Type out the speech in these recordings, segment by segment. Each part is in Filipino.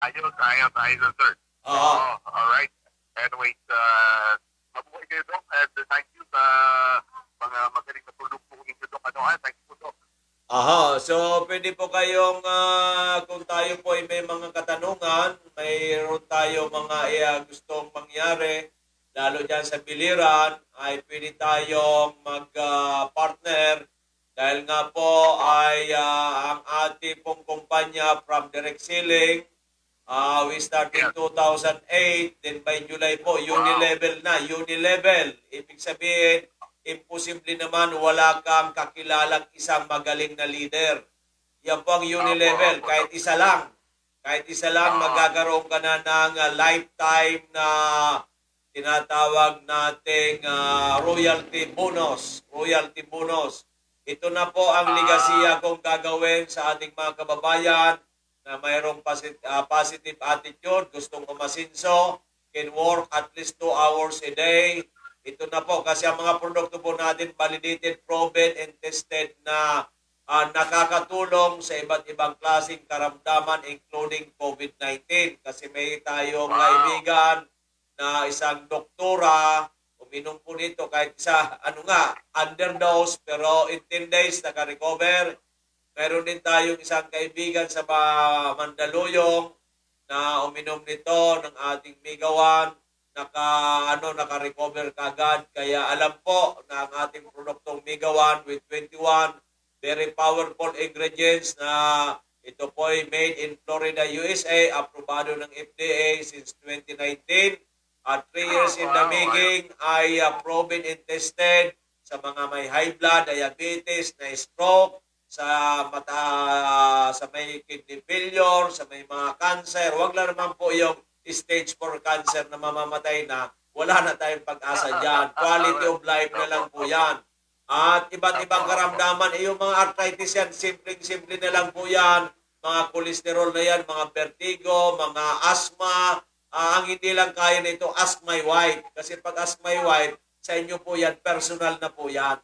ayos, ayos, sir. Oo. Alright. Anyways, mabuhay kayo, Doc. And thank you sa mga magaling na produkto ninyo, Doc. Thank you, Doc. Aha, so pwede po kayong, kung tayo po ay may mga katanungan, mayroon tayo mga gustong mangyari, lalo dyan sa biliran, ay pwede tayong mag-partner dahil nga po ay ang ating pong kumpanya from direct selling, we started 2008, then by July po, unilevel na, unilevel. Ibig sabihin, imposible naman wala kang kakilalang isang magaling na leader. Yan po ang unilevel, kahit isa lang. Kahit isa lang, magkakaroon ka na ng lifetime na tinatawag nating royalty bonus. Royalty bonus. Ito na po ang ligasiya kong gagawin sa ating mga kababayan na mayroong positive attitude, gustong umasinso, can work at least 2 hours a day. Ito na po kasi ang mga produkto po natin validated, proven, and tested na nakakatulong sa iba't ibang klaseng karamdaman including COVID-19. Kasi may tayong kaibigan na isang doktora, uminom po nito kahit isa, underdose, pero in 10 days naka-recover. Meron din tayong isang kaibigan sa Mandaluyong na uminom nito ng ating Migawan, naka-recover kagad. Kaya alam po na ang ating produktong Migawan with 21 very powerful ingredients na ito po ay made in Florida, USA, aprobado ng FDA since 2019. At 3 years in the making ay proven and tested sa mga may high blood, diabetes, na stroke, sa sa may kidney failure, sa may mga cancer. Huwag lang naman po yung stage 4 cancer na mamamatay na. Wala na tayong pag-asa dyan. Quality of life na lang po yan. At iba't ibang karamdaman, yung mga arthritis yan, simpleng-simple na lang po yan. Mga cholesterol na yan, mga vertigo, mga asthma. Ang hindi lang kaya nito, ask my wife. Kasi pag ask my wife, sa inyo po yan, personal na po yan.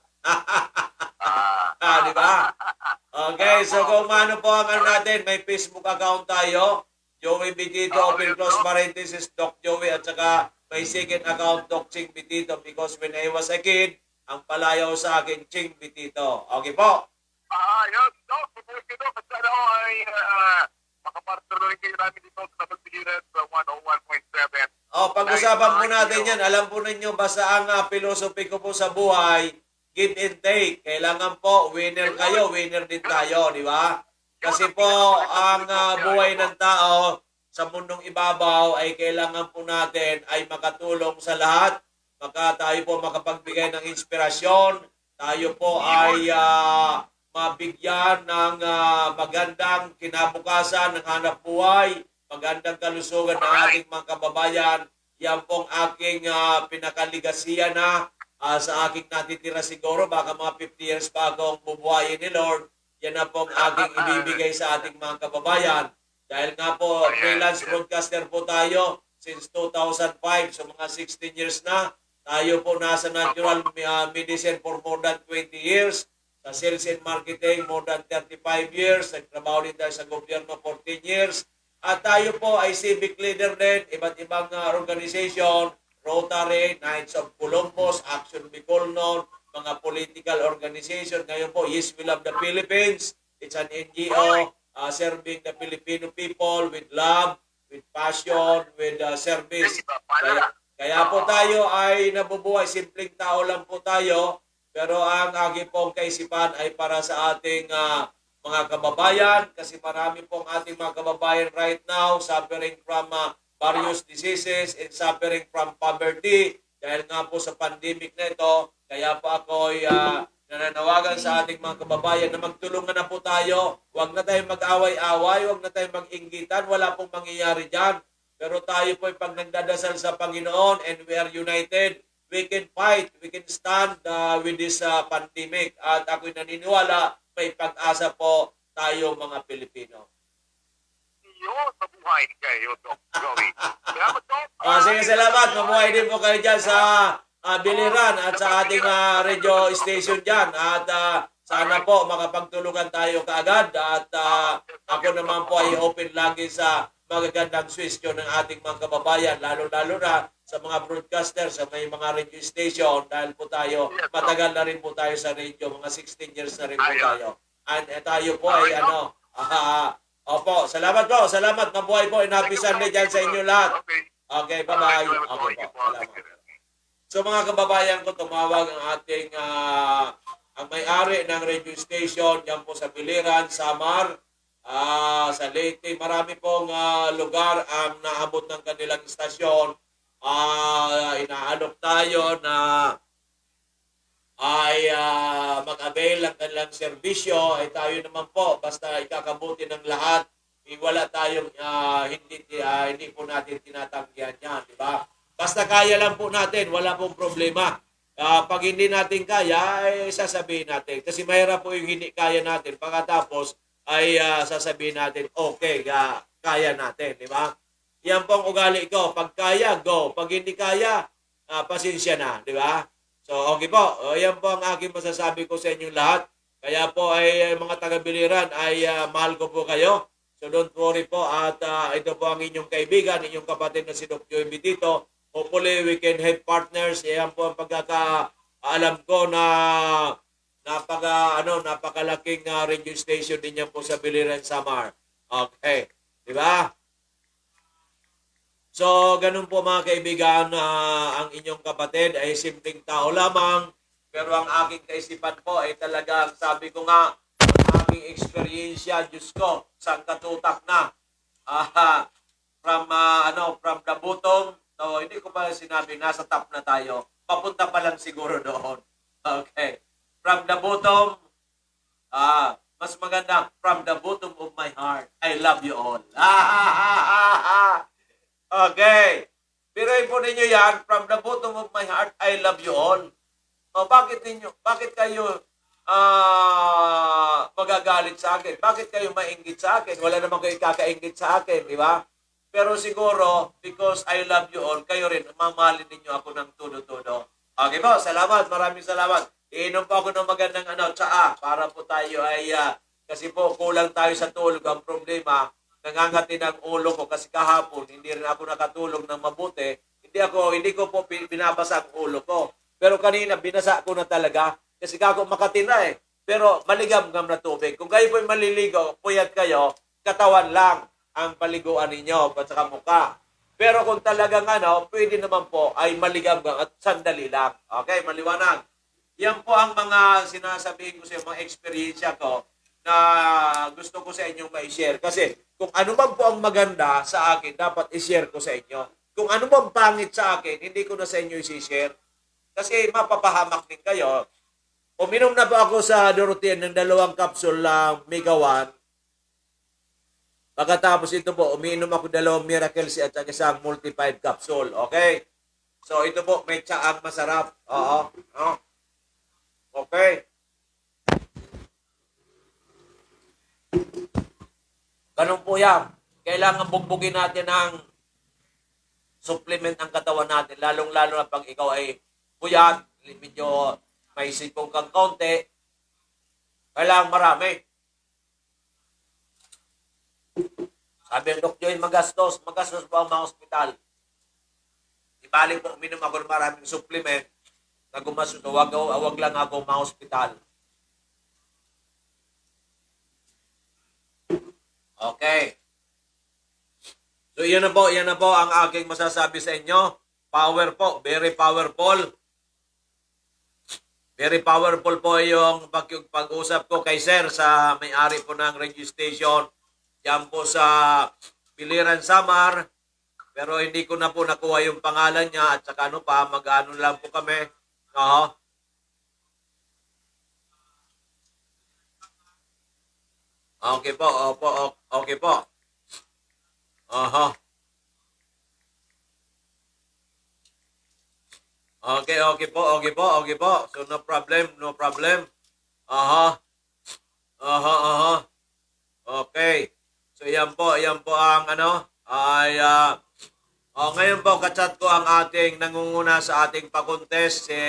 Di ba? Okay, so kung ano po ang natin, may Facebook account tayo, Joey Bitito, open close parenthesis, Doc Joey, at saka may second account, Doc Ching Bitito, because when I was a kid, ang palayaw sa akin, Ching Bitito. Okay po? Yes, Doc. Mabuhay kayo, Doc. At sana ay makapartner rin kayo namin dito sa Pagpiliran sa 101.7. Pag-usapan po natin yan. Alam po ninyo, basta ang philosophy ko po sa buhay, give and take. Kailangan po, winner kayo, winner din tayo, di ba? Kasi po, ang buhay ng tao sa mundong ibabaw ay kailangan po natin ay makatulong sa lahat. Maka tayo po makapagbigay ng inspirasyon. Tayo po ay mabigyan ng magandang kinabukasan ng hanap buhay, magandang kalusugan ng ating mga kababayan. Yan pong aking pinakaligasiya na sa aking natitira siguro, baka mga 50 years pa akong bubuhayin ni Lord. Yan na pong aking ibibigay sa ating mga kababayan. Dahil nga po, freelance broadcaster po tayo since 2005. So mga 16 years na. Tayo po nasa natural medicine for more than 20 years. Sa sales and marketing, more than 35 years. Nagtrabaho din tayo sa gobyerno 14 years. At tayo po ay civic leader din, iba't ibang organization, Rotary, Knights of Columbus, Action Bicolnon, mga political organization. Ngayon po, Yes, We Love the Philippines. It's an NGO serving the Filipino people with love, with passion, with service. Kaya po tayo ay nabubuhay. Simpleng tao lang po tayo. Pero ang aking pong kaisipan ay para sa ating mga kababayan. Kasi marami pong ating mga kababayan right now suffering from various diseases and suffering from poverty dahil nga po sa pandemic na ito. Kaya po ako ay nananawagan sa ating mga kababayan na magtulungan na po tayo. Huwag na tayong mag-away-away, huwag na tayong mag-inggitan, wala pong mangyayari dyan. Pero tayo po ay pag nagdadasal sa Panginoon and we are united, we can fight, we can stand with this pandemic. At ako'y naniniwala, may pag-asa po tayo mga Pilipino. Sa buhay kayo, Doc Joey. Salamat, Doc. Sige, salamat. Mamuhay din po kayo dyan sa Biliran at sa ating radio station dyan. At sana po makapagtulungan tayo kaagad. At ako naman po ay open lagi sa magagandang suwestyon ng ating mga kababayan, lalo-lalo na sa mga broadcaster, sa may mga radio station, dahil po tayo, Yes, bro. matagal na rin po tayo sa radio, mga 16 years na rin po Ayun. tayo. And tayo po ay Okay, ano, opo, salamat po, salamat, mabuhay po, and happy Sunday dyan sa inyo lahat. Okay. Okay, bye-bye. Thank you Okay po, po. salamat. So mga kababayan ko, tumawag ang ating ang may-ari ng radio station yan po sa Biliran, Samar, sa Leyte. Marami pong lugar ang naabot ng kanilang istasyon. Inaalok tayo na ay mag-avail ng kanilang serbisyo. Ay tayo naman po, basta ikakabuti ng lahat, wala tayong hindi po natin tinatanggihan yan, di ba? Basta kaya lang po natin, wala pong problema. Pag hindi natin kaya, ay sasabihin natin. Kasi mahirap po yung hindi kaya natin. Pagkatapos, ay sasabihin natin, okay, kaya natin. Di ba? Yan po ang ugali ko. Pag kaya, go. Pag hindi kaya, pasensya na. Di ba? So, okay po. Yan po ang aking masasabi ko sa inyong lahat. Kaya po ay mga taga-Biliran ay mahal ko po kayo. So, don't worry po. At ito po ang inyong kaibigan, inyong kapatid na si Dr. Joey Bitito. Hopefully, we can have partners. Yan po ang pagkakaalam ko na napakalaking radio station din yan po sa Biliran, Samar. Okay. Di ba? So, ganun po mga kaibigan, ang inyong kapatid ay simpleng tao lamang. Pero ang aking kaisipan po ay talagang, sabi ko nga, ang aking eksperyensya, Diyos ko, sang katutak na. From the bottom, so, hindi ko pa sinabi, nasa top na tayo. Papunta pa lang siguro doon. Okay. From the bottom, mas maganda, from the bottom of my heart, I love you all. Okay. Piray po ninyo yan, from the bottom of my heart, I love you all. Bakit kayo magagalit sa akin? Bakit kayo mainggit sa akin? Wala naman kayo kakainggit sa akin, di ba? Pero siguro, because I love you all, kayo rin, mamahalin ninyo ako ng todo-todo. Okay po, salamat. Maraming salamat. Iinom po ako ng magandang tsaa para po tayo ay, kasi po kulang tayo sa tulog. Ang problema, nangangati ng ulo ko kasi kahapon, hindi rin ako nakatulog ng mabuti. Hindi ko po binabasa ang ulo ko. Pero kanina, binasa ko na talaga kasi kako makati na eh. Pero maligam-gam na tubig. Kung kayo po maliligo, puyat kayo, katawan lang ang paliguan ninyo at saka mukha. Pero kung talagang pwede naman po ay maligam-gam at sandali lang. Okay, maliwanag. Yan po ang mga sinasabihin ko sa mga eksperyensya ko na gusto ko sa inyong ma-share. Kasi kung ano man po ang maganda sa akin, dapat i-share ko sa inyo. Kung ano man pangit sa akin, hindi ko na sa inyo i-share. Kasi mapapahamak din kayo. Uminom na po ako sa Dorotean ng 2 capsule lang, Mega 1. Pagkatapos ito po, umiinom ako 2 Miracle C at isang Multi-5 capsule. Okay? So ito po, may tsaang masarap. Oo. Okay. Ganun po yan. Kailangan bugbugin natin ng supplement ang katawan natin. Lalong-lalo na pag ikaw ay puyat, medyo may sipong kang konti, kailangan marami. Sabi ng Dr. Joy, magastos po ang mga ospital. Ibalik po, uminom ako ng maraming supplement na gumastos, wag lang ako mga ospital. Okay. So, yan na po ang aking masasabi sa inyo. Power po, very powerful. Very powerful po yung pag-usap ko kay Sir sa may-ari po ng radio station. Yan po sa Biliran, Samar. Pero hindi ko na po nakuha yung pangalan niya at saka mag-ano lang po kami. Okay po, okay po. Okay po. So no problem. Okay. So yan po ang ngayon po kachat ko ang ating nangunguna sa ating pa-contest si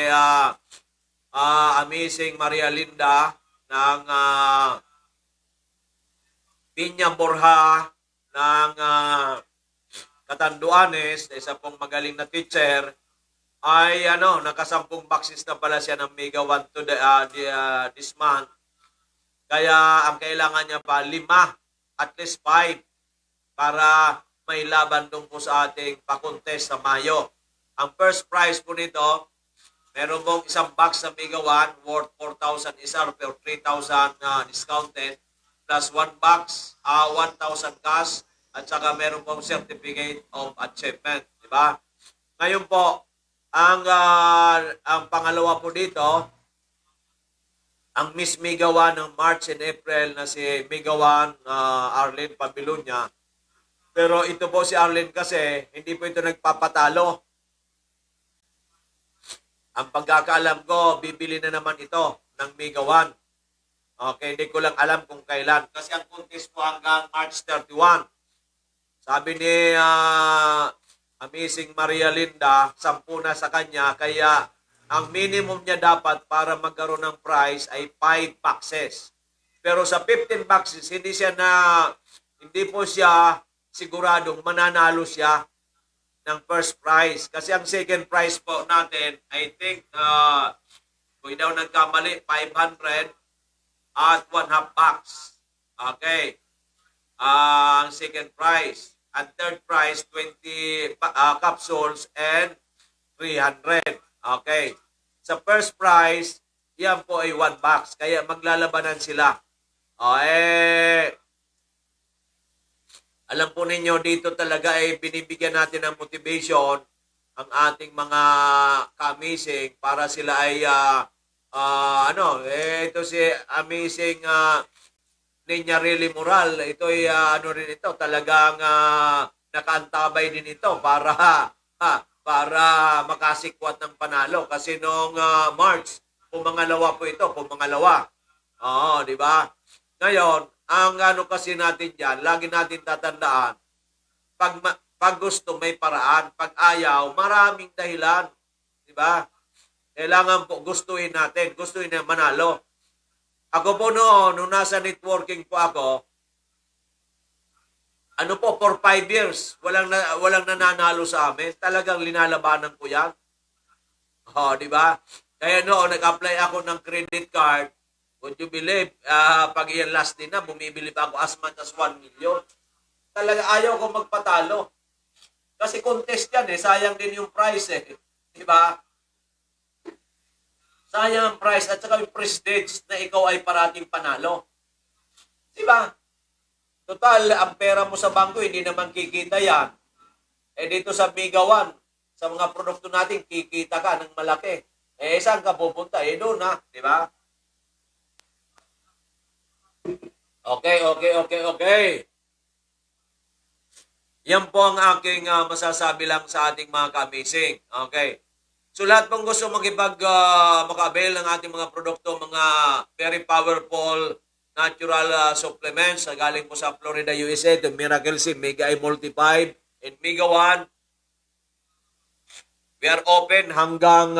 Amazing Maria Linda ng Piña Borja ng Catanduanes, isa pong magaling na teacher, ay nakasampung boxes na pala siya ng Mega 1 this month. Kaya ang kailangan niya pa 5, at least 5, para may laban doon po sa ating pa-contest sa Mayo. Ang first prize po nito, meron pong isang box sa Mega 1 worth 4,000 isa pero 3,000 discounted, plus 1 box, 1,000 cash, at saka meron pong certificate of achievement, di ba? Ngayon po, ang pangalawa po dito, ang Miss Mega 1 ng March and April na si Mega 1 Arlene Pabilunya. Pero ito po si Arlene kasi, hindi po ito nagpapatalo. Ang pagkakaalam ko, bibili na naman ito ng Mega 1. Okay, hindi ko lang alam kung kailan. Kasi ang contest po hanggang March 31. Sabi ni Amazing Maria Linda, 10 na sa kanya. Kaya ang minimum niya dapat para magkaroon ng prize ay 5 boxes. Pero sa 15 boxes, hindi po siya siguradong mananalo siya ng first prize. Kasi ang second prize po natin, I think, kung daw nagkamali, 500 at 1/2 box. Okay. Ang second prize. Ang third prize, 20 capsules and 300. Okay. Sa first prize, yan po ay 1 box. Kaya maglalabanan sila. Alam po ninyo, dito talaga ay binibigyan natin ng motivation ang ating mga kamising para sila ay ito si Amazing Ninya Really Moral. Ito ay rin ito, talagang nakaantabay din ito para makasikwat ng panalo. Kasi noong March, pumangalawa po ito, pumangalawa. Oo, di ba? Ngayon, ang kasi natin dyan, lagi natin tatandaan, pag gusto may paraan, pag ayaw, maraming dahilan. Di ba? Kailangan po gustuhin natin, gustuhin na manalo. Ako po noon, nung nasa networking po ako, for 5 years, walang nananalo sa amin. Talagang linalabanan ko yan. Di ba? Kaya noon, nag-apply ako ng credit card. Would you believe, pag iyan last din na, bumibili pa ako as much as 1 million. Talaga ayaw ko magpatalo. Kasi contest yan sayang din yung price Di ba? Sayang ang price at saka yung prestige na ikaw ay parating panalo. Di ba? Total, ang pera mo sa bangko, hindi naman kikita yan. Dito sa Mega 1, sa mga produkto natin, kikita ka ng malaki. Saan ka pupunta? Doon di ba? Okay. Yan po ang aking masasabi lang sa ating mga kamising. Okay. So lahat pong gusto maka-avail ng ating mga produkto, mga very powerful natural supplements galing po sa Florida, USA, the Miracle C, Mega I Multiplied, and Mega 1. We are open hanggang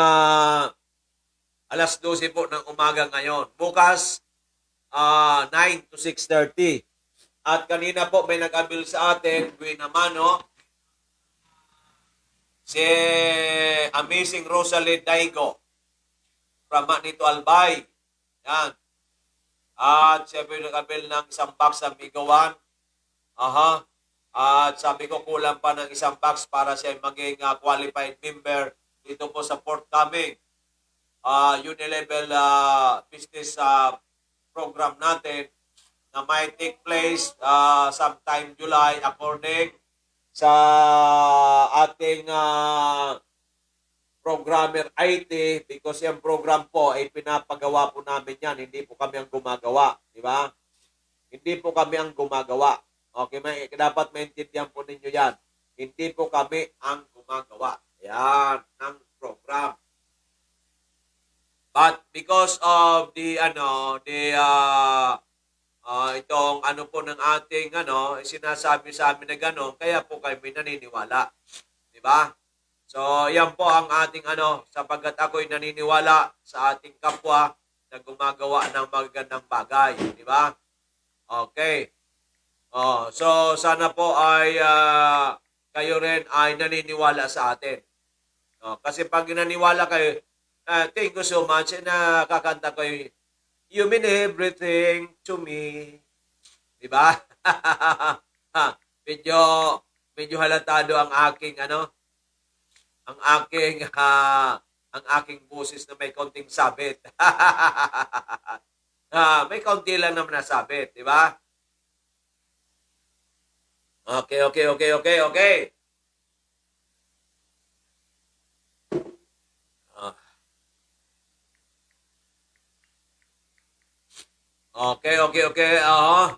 alas 12 po ng umaga ngayon. Bukas, 9 to 6:30. At kanina po may nag-avail sa atin, si Amazing Rosalie Daigo from Manito Albay. Yan. At siya po nag-avail ng isang box sa Mega 1. At sabi ko kulang pa ng isang box para siya maging qualified member dito po sa forthcoming Unilevel business program natin na may take place sometime July according sa ating programmer IT, because yung program po ay pinapagawa po namin yan. Hindi po kami ang gumagawa. Di ba? Hindi po kami ang gumagawa. Okay, dapat maintindihan po ninyo yan. Hindi po kami ang gumagawa. Yan, ng program. But because of itong po ng ating sinasabi sa amin na gano'n, kaya po kami naniniwala. Di ba? So, yan po ang ating sapagkat ako'y naniniwala sa ating kapwa na gumagawa ng magagandang bagay. Di ba? Okay. So sana po ay kayo rin ay naniniwala sa atin. Kasi pag naniwala kayo, thank you so much, nakakanta ko yung You mean everything to me. Di ba? medyo, medyo halatado ang aking, ang aking, ang aking boses na may konting sabit. May konti lang naman na sabit, di ba? Okay. Ah, Okay. Ah,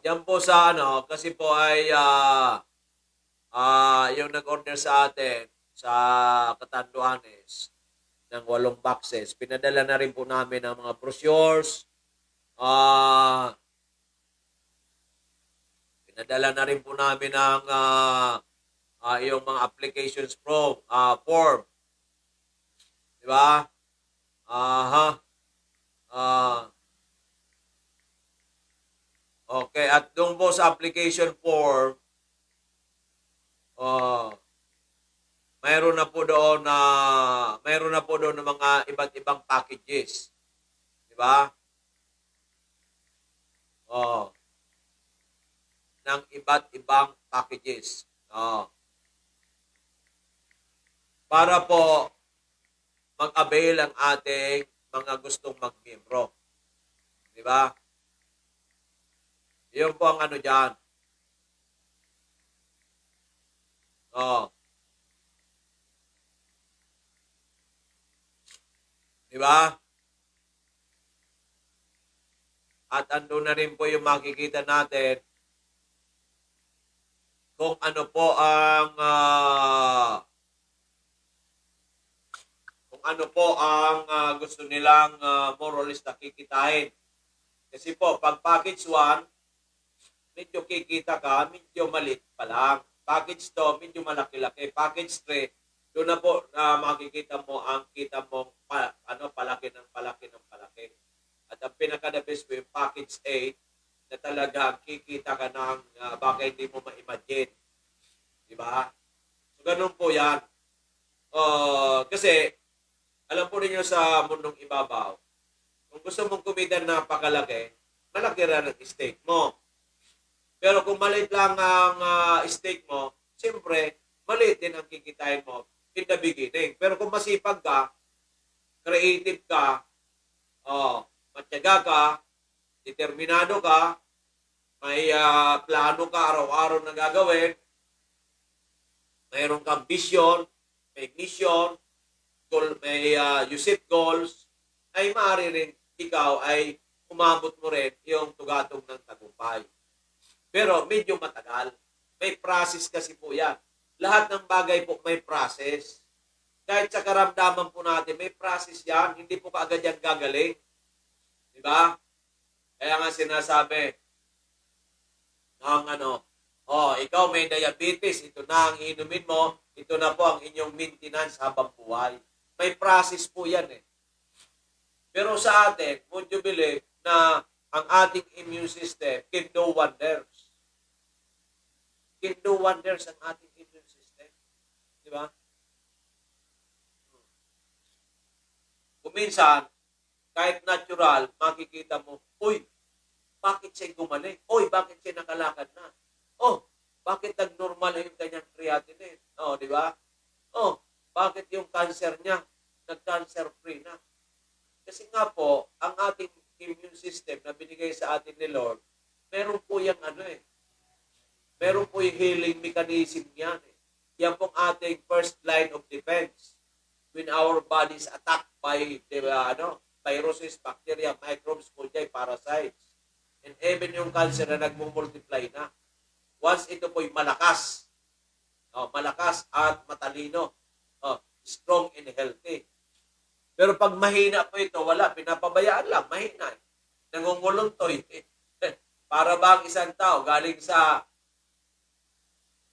Yan po sa kasi po ay yung nag-order sa atin sa Catanduanes ng 8 boxes. Pinadala na rin po namin ang mga brochures. Pinadala na rin po namin ang yung mga applications form. Di ba? Okay, at doon po sa application form, mayroon na po doon ng mga iba't ibang packages. Di ba? Ng iba't ibang packages. Para po mag-avail ang ating mga gustong mag-membro. Di ba? Yun po ang dyan. Di ba? At ando na rin po yung makikita natin kung ano po ang gusto nilang more or less nakikitain. Kasi po, pag package 1, medyo kikita ka, medyo maliit pa lang. Package 2, medyo malaki-laki. Package 3, doon na po makikita mo ang kita mong palaki ng palaki. At ang pinaka-the best po yung package 8 na talaga kikita ka ng baka hindi mo ma-imagine. Di ba? So, ganun po yan. Kasi, alam po ninyo sa mundong ibabaw, kung gusto mong kumita na napakalaki, malaki rin ang stake mo. Pero kung maliit lang ang stake mo, siyempre, maliit din ang kikitain mo in the beginning. Pero kung masipag ka, creative ka, matyaga ka, determinado ka, may plano ka araw-araw na gagawin, mayroon kang vision, may mission, may you set goals, ay maaari rin ikaw ay umabot mo rin yung tugatong ng tagumpay. Pero medyo matagal. May process kasi po yan. Lahat ng bagay po may process. Kahit sa karamdaman po natin, may process yan. Hindi po kaagad yan gagaling. Diba? Kaya nga sinasabi, ikaw may diabetes, ito na ang inumin mo, ito na po ang inyong maintenance habang buhay. May process po yan eh. Pero sa atin, would you believe na ang ating immune system can do wonders? Can do wonders ang ating immune system. Di ba? Kung minsan, kahit natural, makikita mo, uy, bakit siya gumaling? Uy, bakit siya nakalakad na? Oh, bakit nag-normal na yung kanyang creatinine? Di ba? Bakit yung cancer niya nag-cancer free na? Kasi nga po, ang ating immune system na binigay sa atin ni Lord, meron po yung meron po yung healing mechanism yan. Yan pong ating first line of defense when our body is attacked by viruses, bacteria, microbes, fungi, parasites. And even yung cancer na nagmumultiply na. Once ito po'y malakas at matalino, strong and healthy. Pero pag mahina po ito, wala, pinapabayaan lang, mahina. Nangunguluntoy. Para bang isang tao galing sa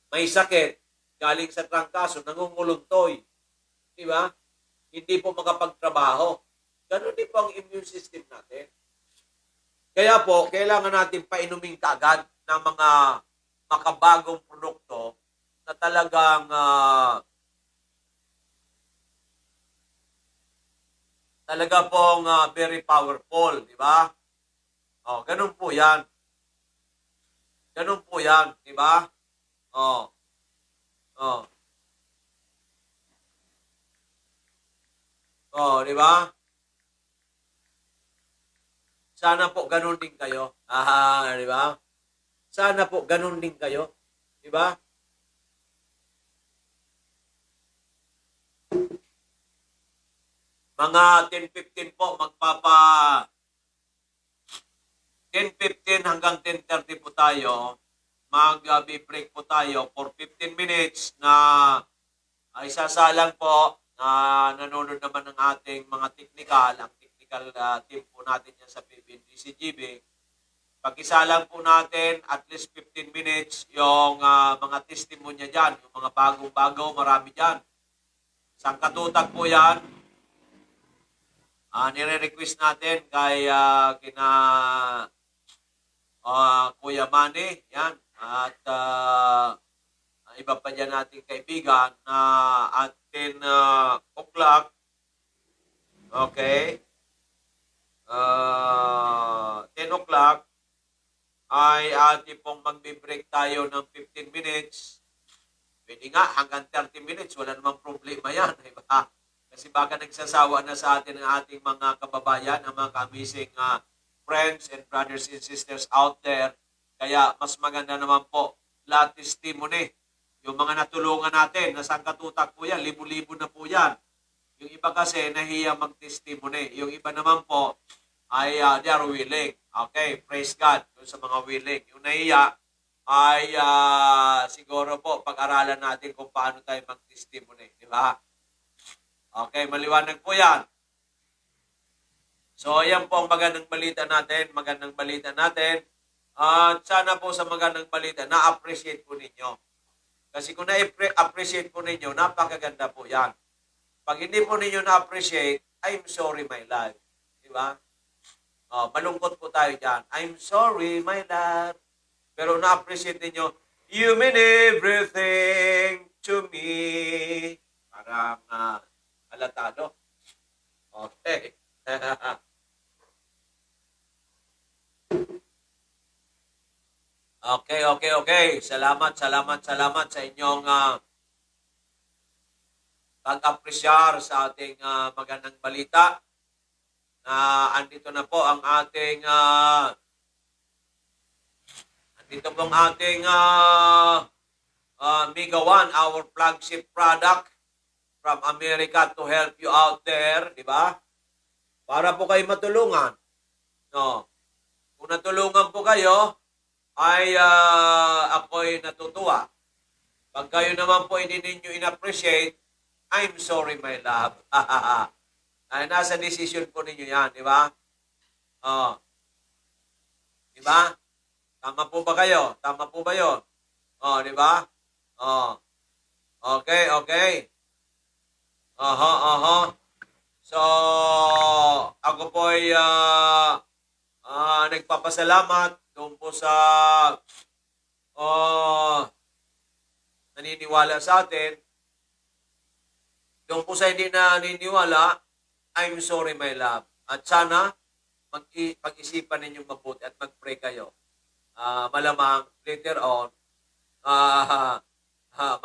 may sakit, galing sa trangkaso, nangunguluntoy. Di ba? Hindi po makapagtrabaho. Ganun din po ang immune system natin. Kaya po, kailangan natin painumin kaagad ng mga makabagong produkto na talagang talaga pong very powerful, di ba? Oh, ganun po 'yan. Ganun po 'yan, di ba? Oh, oh. Oh, di ba? Sana po ganun din kayo. Di ba? Sana po ganun din kayo, di ba? Mga 10:15 po 10:15 hanggang 10:30 po tayo. Mag-break po tayo for 15 minutes na isasalang po na nanonood naman ng ating mga ang technical team po natin yan sa PBNDCGB. Pag-isalang po natin at least 15 minutes yung mga testimonya dyan, yung mga bagong-bago, marami dyan. Sangkatutak po yan. Nire-request natin kay kina Kuya Manny, yan. At iba pa dyan nating kaibigan na at 10 o'clock, okay, 10 o'clock ay ating pong magbe-break tayo ng 15 minutes. Pwede nga hanggang 30 minutes, wala namang problema yan, diba? Kasi baka nagsasawa na sa atin ang ating mga kababayan, ang mga amazing friends and brothers and sisters out there. Kaya mas maganda naman po lahat testimony. Yung mga natulungan natin, nasang katutak po yan, libo-libo na po yan. Yung iba kasi nahiya mag-testimony. Yung iba naman po ay they are willing. Okay, praise God yung sa mga willing. Yung nahiya ay siguro po pag-aralan natin kung paano tayo mag-testimony. Di ba? Okay, maliwanag po yan. So, ayan po ang magandang balita natin. Magandang balita natin. At sana po sa magandang balita, na-appreciate po ninyo. Kasi kung na-appreciate po ninyo, napakaganda po yan. Pag hindi po ninyo na-appreciate, I'm sorry, my love. Di ba? Malungkot po tayo dyan. I'm sorry, my love. Pero na-appreciate ninyo, you mean everything to me. Parang halatado. Okay. Okay. Salamat sa inyong pag-apresyar sa ating magandang balita. Andito na po ang ating Mega One, our flagship product from America to help you out there, di ba? Para po kayo matulungan. No. Kung natulungan po kayo, ay ako'y natutuwa. Pag kayo naman po hindi ninyo in-appreciate, I'm sorry, my love. Ay, nasa decision po ninyo yan, di ba? Di ba? Tama po ba kayo? Tama po ba yun? Di ba? Okay. So, ako po ay nagpapasalamat doon po sa naniniwala sa atin. Doon po sa hindi naniniwala, I'm sorry, my love. At sana, pag-isipan ninyong mabuti at mag-pray kayo. Malamang, later on,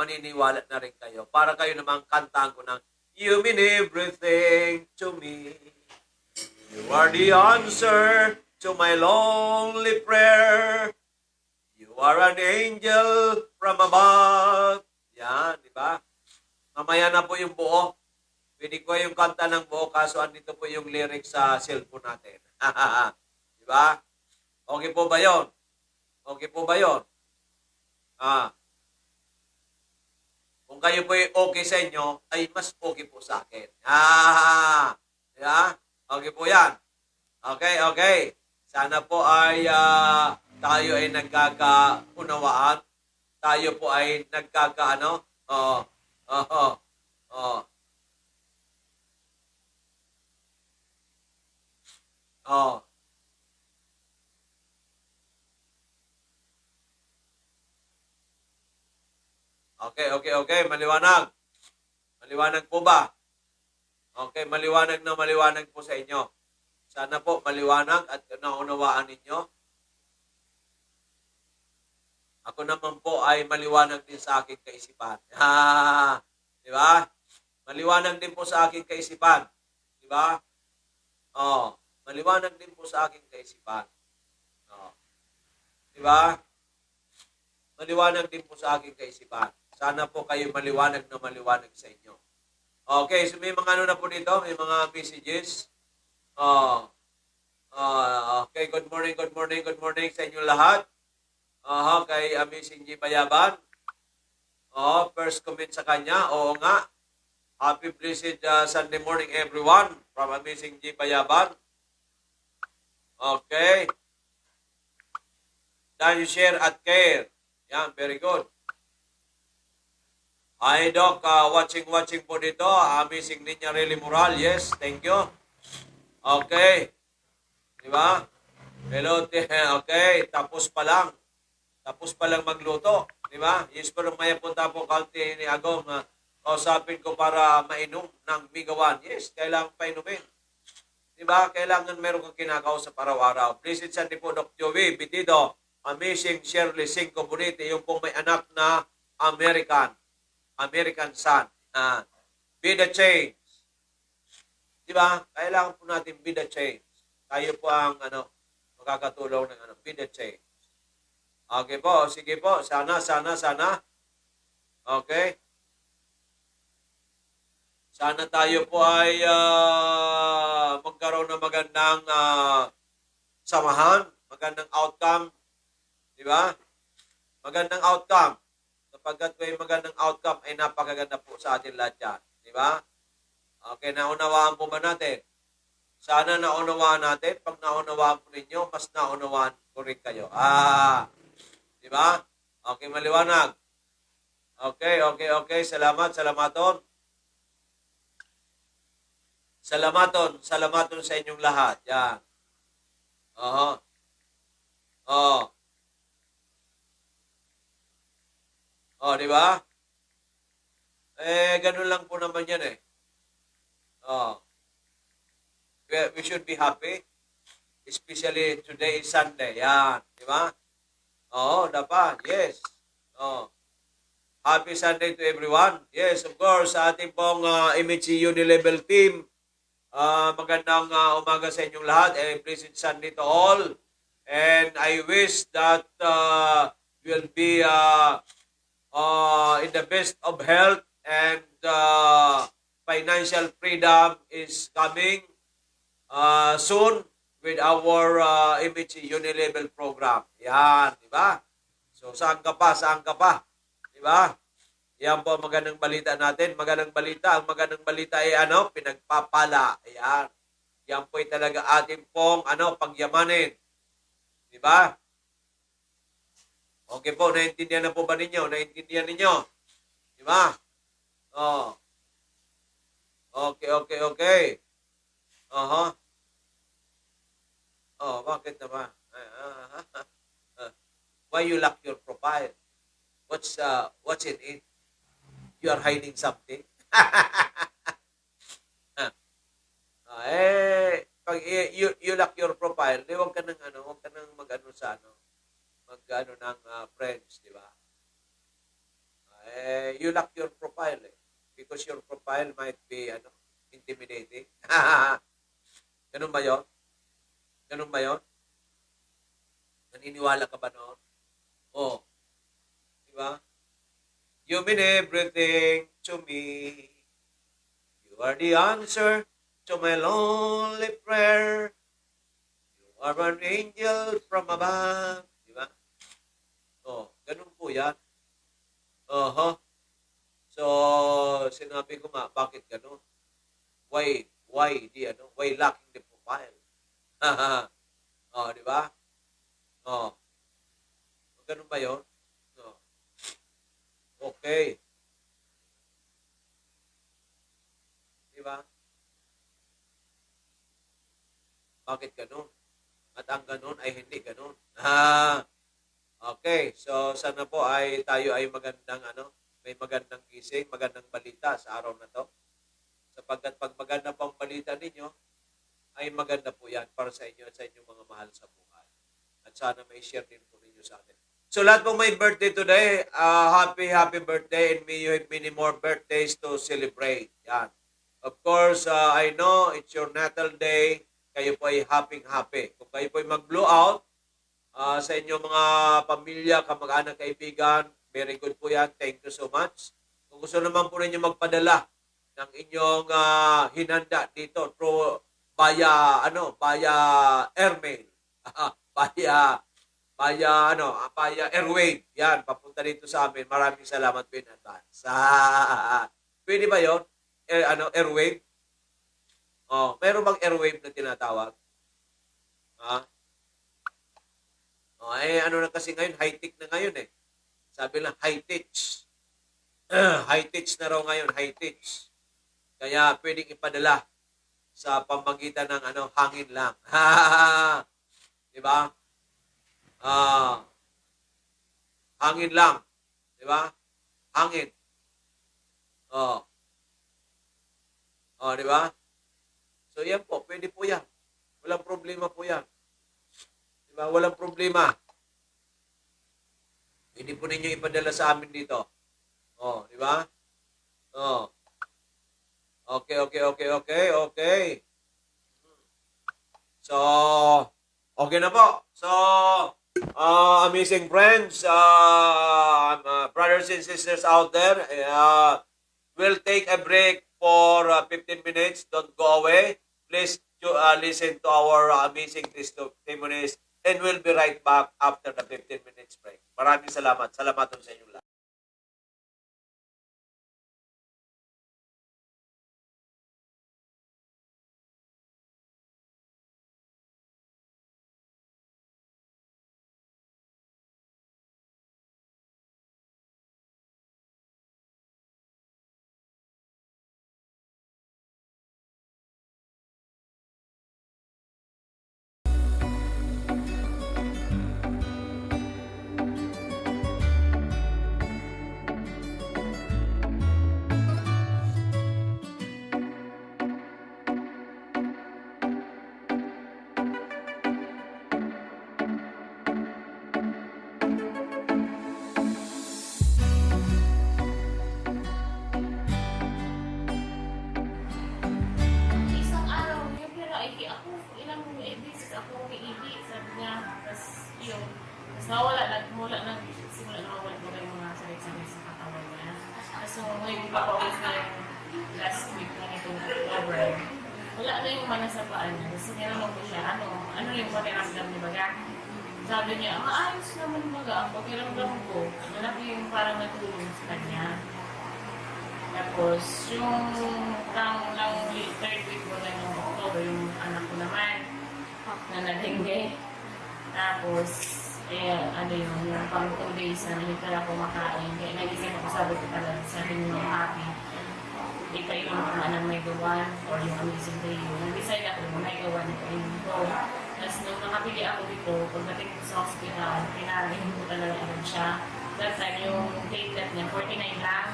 maniniwala na rin kayo. Para kayo namang kantaan ko ng, you mean everything to me. You are the answer to my lonely prayer. You are an angel from above. Yan, di ba? Mamaya na po yung buo. Pwede ko yung kanta ng buo, kaso andito po yung lyrics sa cellphone natin. Di ba? Okay po ba yun? Okay po ba yun? Kung kayo po okay sa inyo, ay mas okay po sa akin. Di ba? Okay po yan. Okay. Sana po ay tayo ay nagkakaunawaan. Tayo po ay Oh. Okay. Maliwanag. Maliwanag po ba? Okay, maliwanag na maliwanag po sa inyo. Sana po maliwanag at naunawaan ninyo. Ako naman po ay maliwanag din sa aking kaisipan. Di ba? Maliwanag din po sa aking kaisipan. Di ba? Oh, maliwanag din po sa aking kaisipan. Oh. Di ba? Maliwanag din po sa aking kaisipan. Sana po kayo maliwanag na maliwanag sa inyo. Okay, so may mga ano na po dito, may mga messages. Okay, good morning sa inyo lahat. Kay Amazing G. Payaban. First comment sa kanya, oo nga. Happy blessed Sunday morning everyone from Amazing G. Payaban. Okay. Dan share at care. Yan, very good. Hi Doc, watching po dito. Amazing Ninya Really Moral. Yes, thank you. Okay. Di ba? Hello, okay. Tapos pa lang magluto. Di ba? Yes, pero maya punta po kaunti ni Agong. Kausapin ko para mainom ng Migawan. Yes, kailangan painumin. Di ba? Kailangan meron kang kinakausap araw-araw. Blessed Sunday po, Doc Joey, Bitido, Amazing Shirley Cinco Bonite, yung pong may anak na American son. Be the change. Di ba? Kailangan po natin be the change. Tayo po ang makakatulong ng be the change. Okay po, sige po. Sana. Okay? Sana tayo po ay magkaroon ng magandang samahan, magandang outcome. Di ba? Magandang outcome. Sapagkat may magandang outcome ay napakaganda po sa atin lahat yan. Di ba? Okay, naunawaan po ba natin? Sana naunawaan natin. Pag naunawaan po ninyo, mas naunawaan ko rin kayo. Di ba? Okay, maliwanag. Okay. Salamaton. Salamaton sa inyong lahat. Yan. Di ba? Ganun lang po naman yan eh. We should be happy. Especially today is Sunday. Yan. Di ba? Dapat. Yes. Happy Sunday to everyone. Yes, of course, sa ating pong MHC Unilevel team, magandang umaga sa inyong lahat. Blessed Sunday to all. And I wish that we'll be in the best of health and financial freedom is coming soon with our MHC Unilevel program. Yan, di ba? So, saan ka pa? Di ba? Yan po ang magandang balita natin. Magandang balita. Ang magandang balita ay pinagpapala. Ayan. Yan po ay talaga ating pong pagyamanin. Di ba? Okay po, naintindihan na po ba ninyo? Naintindihan ninyo? Di ba? Okay. Bakit naman? Why you lock your profile? What's in it? You are hiding something? Pag you lock your profile, huwag ka nang mag-ano sa mag-ano ng friends, di ba? You lock your profile because your profile might be intimidating. Ganun ba 'yon? Naniniwala ka ba noon? Di ba? You mean everything to me. You are the answer to my lonely prayer. You are an angel from above. Di ba? Ganun po yan. So, sinabi ko nga, bakit ganun? Why locking the profile? Di ba? Ganun ba yun? Okay. Di ba? Bakit ganun? At ang ganun ay hindi ganun. Okay. So, sana po ay tayo ay may magandang gising, magandang balita sa araw na to. Sapagkat pag maganda pang balita ninyo, ay maganda po yan para sa inyo at sa inyong mga mahal sa buhay. At sana may share din po ninyo sa atin. So lahat po may birthday today, happy birthday and may you have many more birthdays to celebrate. Yan. Of course, I know it's your natal day. Kayo po ay happy. Kung kayo po ay mag-blow out sa inyong mga pamilya, kamag-anak, kaibigan, very good po yan. Thank you so much. Kung gusto naman po ninyo magpadala ng inyong hinanda dito through via airmail. via airwave. Yan, papunta dito sa amin. Maraming salamat po in advance. Pwede ba 'yon? Airwave? Oh, meron bang airwave na tinatawag? Ano na kasi ngayon, high-tech na ngayon eh. Sabi lang, high-tech. High-tech na raw ngayon, high-tech. Kaya pwedeng ipadala sa pamamagitan ng hangin lang. Di ba? Hangin lang. Di ba? Hangin. Di ba? So yan po, pwede po yan. Walang problema po yan. Di ba? Walang problema. Pwede po ninyo ipadala sa amin dito. Di ba? Okay. So, okay na po. So, amazing friends, brothers and sisters out there, we'll take a break for 15 minutes. Don't go away. Please listen to our amazing testimonies and we'll be right back after the 15 minutes break. Maraming salamat. Salamat sa inyong lahat. Isang araw, yung pero ay ako, ilang beses ako umiihi, sabi niya, tapos yun, tapos simula na mawala ko yung mga sakit-sakit sa katawan niya. Tapos ngayon, papaulis na yung last week na itong October, wala na yung mana sa paan niya. Tapos tinanong ko siya, ano yung pakiramdam niya baga? Sabi niya, maayos naman baga, ang pakiramdam ko, malaki yung parang natulong sa kanya. Tapos, yung third week ko na yung October, yung anak ko naman, na nadengge. Tapos, yung pang 2 days na hindi pala kumakain. Kaya nagising ako, sabi ko talaga, sabi niyo happy. Ipainom ko man ng may gawan or yung amazing day yun. Nag-decide ako, may gawan na ipainom ko. Tapos, nung nakapili ako dito, pagdating ko sa hospital, pinarahin ko talaga agad siya. That time, yung platelet niya, 49 lang.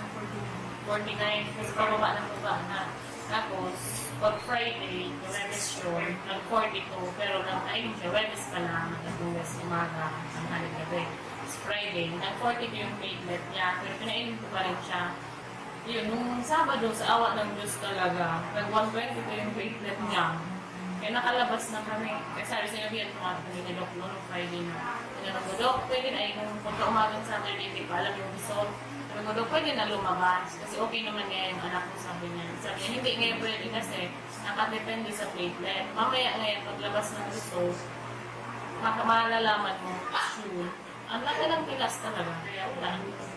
49, kasi pababa na. Tapos, pag Friday, yung Webes yun, nag-42, pero nag-ayun siya, Webes pa lang, nag-Webes umaga, ang halit gabi. Tapos Friday, nag-42 yung platelet niya, pero pinainom ko pa rin siya. Yun, nung Sabado, sa awa ng Diyos talaga, nag-122 yung platelet niya. Kaya nakalabas na kami. Kaya sabi sa inabihan ko nga kami ni Doc noong Friday na. Tinanong ko, Doc, pwede na yung pagka-umagang Saturday, di pa alam yung result. Sabi ko, Doc, pwede na lumabas. Kasi okay naman niya yung anak ko, sabi niya. Sabi niya, hindi ngayon pwede kasi nakadepende sa platelet. Mamaya ngayon, paglabas ng result, malalaman mo, sure. Ang laki ng pilas talaga. Kaya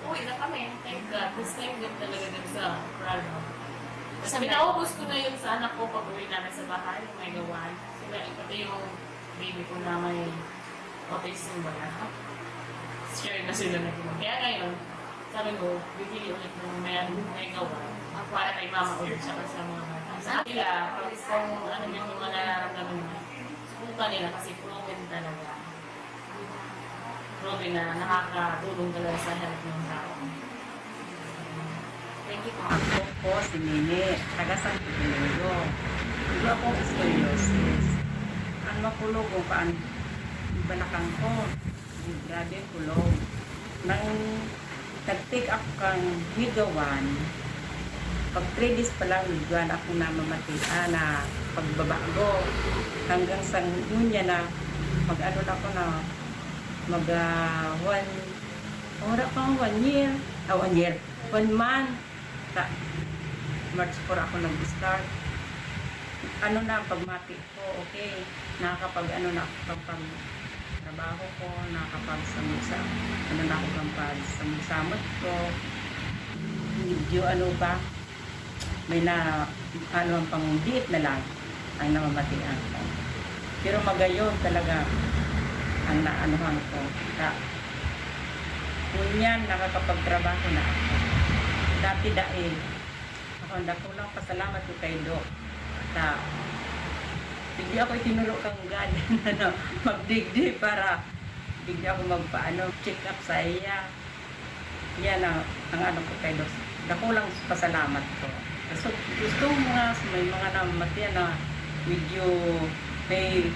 uwi na kami. Thank God. This time good talaga din sa Prado. Tapos pinaubos ko na yun sa anak ko pag uwi namin sa bahay. May gawan. Sila, pati yung baby ko na may autism ba na. Share na sila na ginawa. Kaya ngayon, sabi ko, bibili ulit ng may gawan. Para kay mama ulit siya sa mga bata. Sa kanila, kung ano yung mga nararamdaman mo, resulta nila kasi proven talaga. Proven na nakakatulong talaga sa health ng tao. Thank you po. Ako po si Nini, taga San Pedro. Ito akong scoliosis. Ang makulog ko paan, balakang ko. Grabe kulog. Nang nag-take up kang higawan, pag 3 days pa lang, higawan ako na mamatian na pagbabago. Hanggang sa ngunya na, mag-ano na ako na, one month. Sa March 4 ako nag-start. Ano na, pagmati ko, okay. Nakakapag, ano na, kapag trabaho ko, nakakapag-samusa. Ano na ako kapag samusamot ko. Medyo ano ba, may na, ano ang pang-diit na lang ang namamatian ko. Pero magayon talaga ang naanuhan ko. Kunyan, nakakapagtrabaho na ako. Dati dahil ako kulang pasalamat ko kay Doc. Hindi ako itinuro kang God na magdigdi para hindi ako magpaano check up sa iya. Yan ang ano ko kay Doc. Nakulang pasalamat ko. So, gusto may mga namatian na medyo may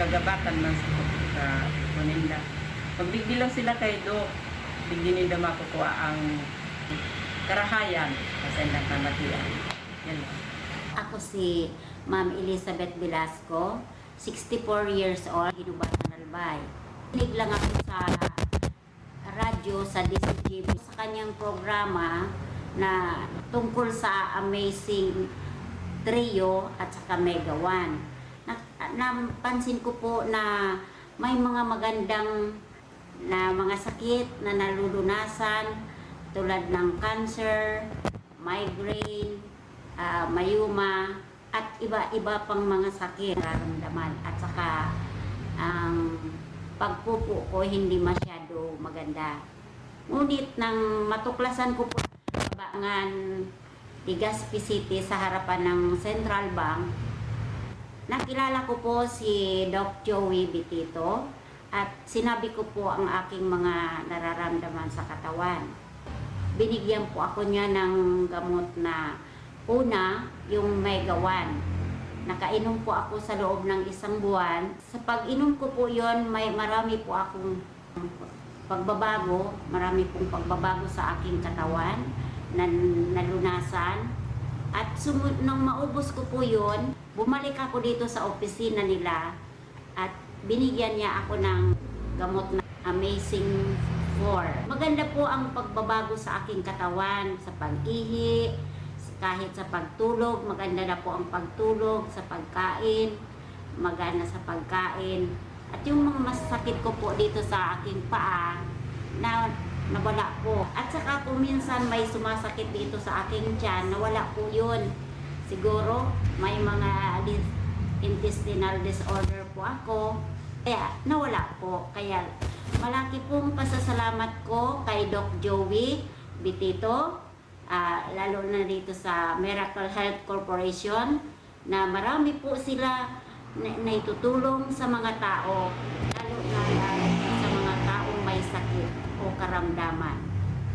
kagabatan man sa kuninda. Magdigdi lang sila kay Doc. Hindi nila makukuha ang karahayan kasi nagkamatian. Yan lang. Ako si Ma'am Elizabeth Velasco, 64 years old, Ginubatan Albay. Kinig lang ako sa radyo sa DCGB sa kanyang programa na tungkol sa Amazing Trio at saka Mega One. Napansin ko po na may mga magandang na mga sakit na nalulunasan tulad ng cancer, migraine, mayuma, at iba-iba pang mga sakit nararamdaman. At saka ang pagpupo ko hindi masyado maganda. Ngunit nang matuklasan ko po Kabangan, Legazpi City sa harapan ng Central Bank, nakilala ko po si Doc Joey Bitito at sinabi ko po ang aking mga nararamdaman sa katawan. Binigyan po ako niya ng gamot na una, yung Mega One. Nakainom po ako sa loob ng 1 buwan. Sa pag-inom ko po yon, marami po akong pagbabago. Marami pong pagbabago sa aking katawan na nalunasan. At nang maubos ko po yon, bumalik ako dito sa opisina nila at binigyan niya ako ng gamot na Amazing 4. Maganda po ang pagbabago sa aking katawan, sa pag-ihi, kahit sa pagtulog, maganda na po ang pagtulog, sa pagkain, magana sa pagkain. At yung mga masakit ko po dito sa aking paa, na nawala po. At saka kung minsan may sumasakit dito sa aking tiyan, nawala po yun. Siguro may mga intestinal disorder po ako, kaya nawala po. Kaya malaki pong pasasalamat ko kay Doc Joey Bitito, lalo na dito sa Miracle Health Corporation, na marami po sila na itutulong sa mga tao, lalo na sa mga taong may sakit o karamdaman.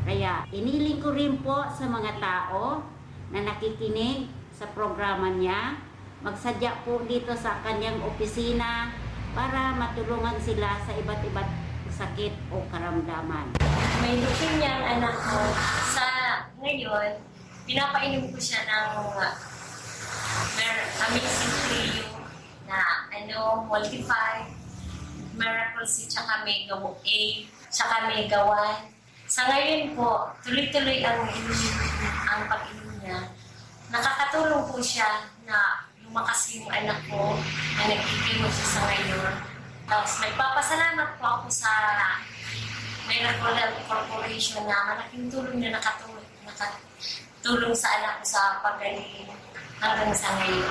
Kaya iniling ko rin po sa mga tao na nakikinig sa programa niya, magsadya po dito sa kanyang opisina para matulungan sila sa iba't iba't sakit o karamdaman. May leukemia ang anak ko. Sa ngayon, pinapainom ko siya ng Amazing Trio na Multify, Miracle C, tsaka Mega A, tsaka Mega 1. Sa ngayon po, tuloy-tuloy ang pag-inom niya. Nakakatulong po siya na lumakas yung anak ko na nagkikimo siya sa ngayon. Tapos nagpapasalamat po ako sa Miracle Health Corporation na malaking tulong na nakatulong sa anak ko sa pagaling hanggang sa ngayon.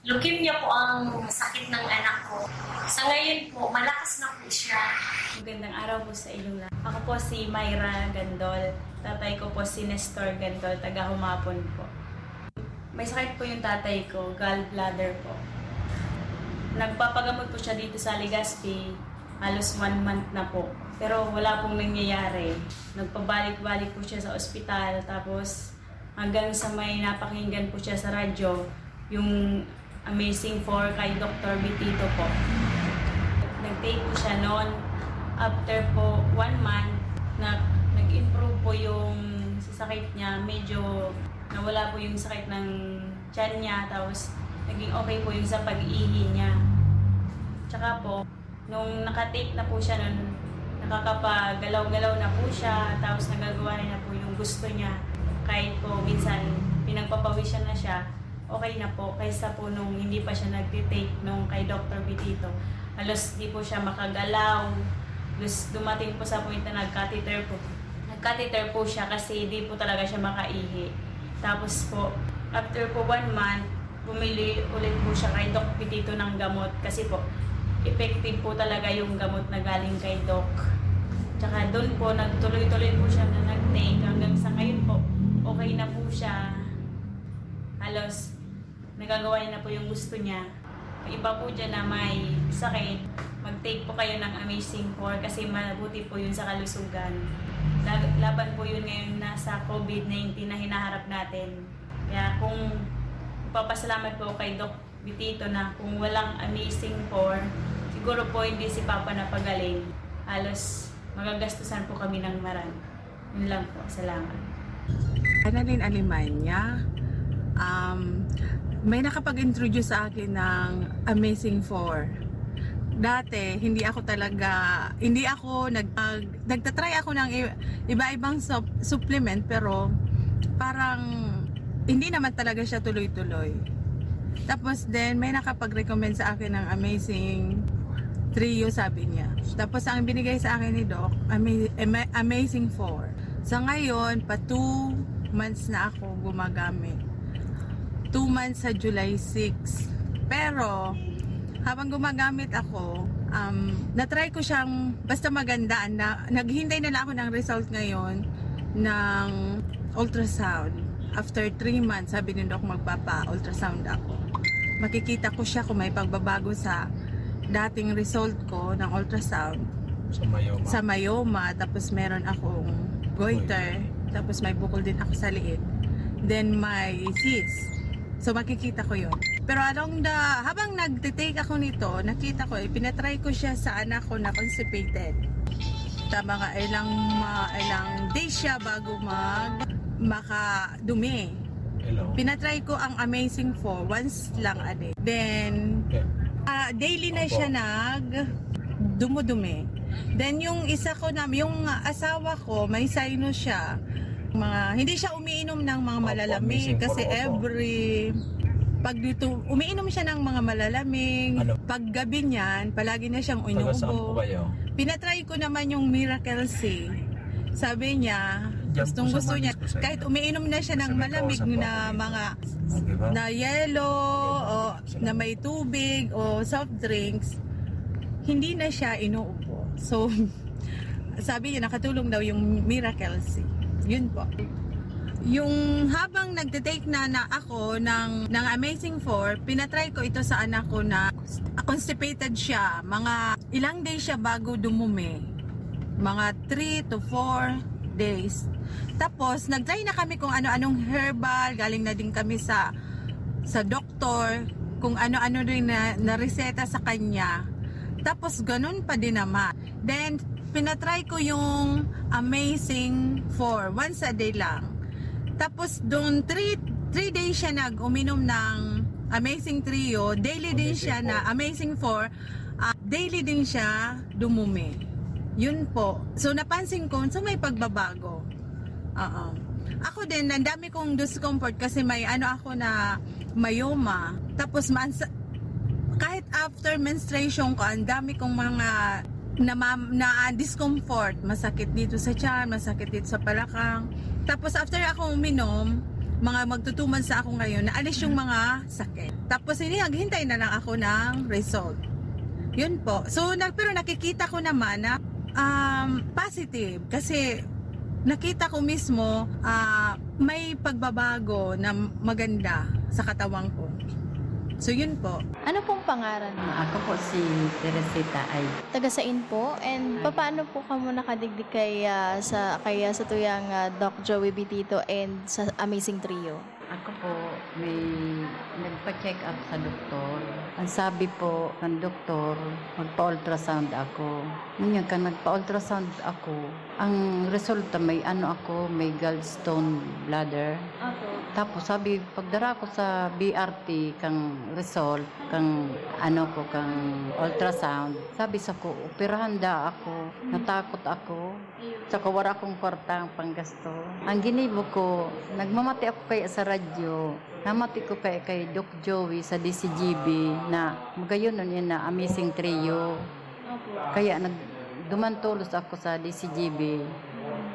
Leukemia po ang sakit ng anak ko. Sa ngayon po, malakas na po siya. Magandang araw po sa inyong lahat. Ako po si Myra Gandol. Tatay ko po si Nestor Gandol, taga Humapon po. May sakit po yung tatay ko, gallbladder po. Nagpapagamot po siya dito sa Legazpi, halos 1 month na po. Pero wala pong nangyayari. Nagpabalik-balik po siya sa ospital, tapos hanggang sa may napakinggan po siya sa radyo, yung Amazing 4 kay Dr. Bitito po. Nag-take po siya noon. After po 1 month, nag-improve po yung sakit niya. Medyo nawala po yung sakit ng tiyan niya, tapos naging okay po yung sa pag-ihi niya. Tsaka po, nung nakatake na po siya nun, nakakapagalaw-galaw na po siya, tapos nagagawa na po yung gusto niya. Kahit po minsan pinagpapawisan na siya, okay na po. Kaysa po nung hindi pa siya nag-take nung kay Dr. Bitito. Halos di po siya makagalaw. Halos dumating po sa point na nag-catheter po. Nag-catheter po siya kasi di po talaga siya makaihi. Tapos po, after po 1 month, bumili ulit po siya kay Doc Bitito ng gamot kasi po effective po talaga yung gamot na galing kay Doc. Tsaka doon po nagtuloy-tuloy po siya na nag-take hanggang sa ngayon po okay na po siya. Halos nagagawa niya na po yung gusto niya. Yung iba po dyan na may sakit, mag-take po kayo ng Amazing 4 kasi mabuti po yun sa kalusugan. Laban po yun ngayon nasa COVID-19 na hinaharap natin. Kaya kung papasalamat po kay Doc Bitito na kung walang Amazing 4, siguro po hindi si Papa napagaling. Halos magagastusan po kami ng marami. Yun lang po. Salamat. Annalyn Alimanya, may nakapag-introduce sa akin ng Amazing 4. Dati, hindi ako nagtatry ako ng iba-ibang supplement, pero parang hindi naman talaga siya tuloy-tuloy. Tapos then, may nakapag-recommend sa akin ng Amazing Trio, sabi niya. Tapos ang binigay sa akin ni Doc, Amazing 4. Sa ngayon, pa 2 months na ako gumagamit. 2 months sa July 6. Pero, habang gumagamit ako, natry ko siyang basta maganda. Naghintay na lang ako ng result ngayon ng ultrasound. After 3 months, sabi ni Doc, magpapa-ultrasound ako. Makikita ko siya kung may pagbabago sa dating result ko ng ultrasound. Sa myoma. Tapos meron akong goiter. Tapos may bukol din ako sa liit. Then may cyst. So makikita ko yun. Pero habang nagtitake ako nito, nakita ko, pinatry ko siya sa anak ko na constipated. Mga ilang days siya bago makadumi. Pinatry ko ang Amazing 4 once lang a day. Then daily na siya dumudumi. Then yung yung asawa ko, may sinus siya. Hindi siya umiinom ng mga malalamig kasi pag dito, umiinom siya ng mga malalamig. Pag gabi niyan, palagi na siyang inuubo. Pinatry ko naman yung Miracle C. Sabi niya, gusto niya, kahit umiinom na siya ng malamig na mga na yellow o na may tubig o soft drinks, hindi na siya inuubo. So, sabi niya, nakatulong daw yung Miracle C. Yun po. Yung habang nagtitake na ako ng Amazing 4, pinatry ko ito sa anak ko na constipated siya. Mga ilang days siya bago dumumi. Mga 3 to 4 days. Tapos, nagtry na kami kung ano-anong herbal. Galing na din kami sa doktor. Kung ano-ano rin na reseta sa kanya. Tapos, ganun pa din naman. Then, pinatry ko yung Amazing 4. Once a day lang. Tapos, doon 3 days siya uminom ng Amazing Trio. Daily din siya na Amazing 4. Daily din siya dumumi. Yun po. So, napansin ko, so may pagbabago. Ako din, ang dami kong discomfort kasi may ako na myoma. Tapos, kahit after menstruation ko, ang dami kong mga na discomfort. Masakit dito sa tiyan, masakit dito sa palakang. Tapos, after ako uminom, magtutuman sa ako ngayon, naalis yung mga sakit. Tapos, hintay na lang ako ng result. Yun po. So, pero nakikita ko naman na positive kasi nakita ko mismo may pagbabago na maganda sa katawan ko. So yun po. Ano pong pangalan mo? Ako po si Teresita ay Taga Sain po. And paano po ka mo nakadigdig kay sa tuyang Doc Joey Bitito and sa Amazing Trio? Ako po, may nagpa-check up sa doktor. Ang sabi po ng doktor, magpa-ultrasound ako. Ngayon ka nagpa-ultrasound ako, ang resulta may may gallstone bladder. Tapos sabi, pagdara ko sa BRT kang result, kang ultrasound, sabi sa ko, operahan da ako, natakot ako. Saka wala akong kwartang panggasto. Ang ginibo ko, nagmamati ako kaya sa radyo. Namati ko kay Doc Joey sa DCGB na magayon nun yun na Amazing Trio. Kaya dumantulos ako sa DCGB.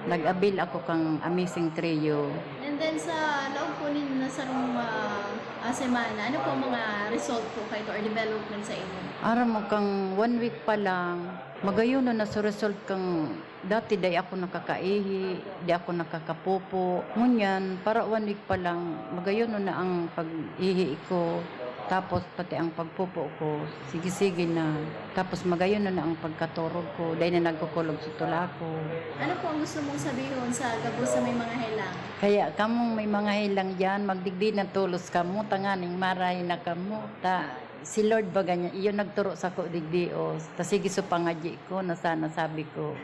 Nag-abil ako kang Amazing Trio. And then sa loob po ninyo na sa semana, ano po mga result po kayo or development sa inyo? Aram mo kang 1 week pa lang, magayon na sa result kang dati day ako nakakaihi, di ako nakakapupo. Ngunyan, para 1 week pa lang, magayon na ang pag-ihi ko. Tapos pati ang pagpupo ko, sige-sige na. Tapos magayon na ang pagkaturog ko, dahil na nagkukulog sa tula ko. Ano po ang gusto mong sabihin sa gabos sa may mga helang? Kaya kamong may mga hilang dyan, magdigdi na tulos kamo, tanganing maray na kamo. Si Lord ba ganyan, iyon nagturo sa ko digdi o. Ta sige so pangadyi ko, na sana sabi ko,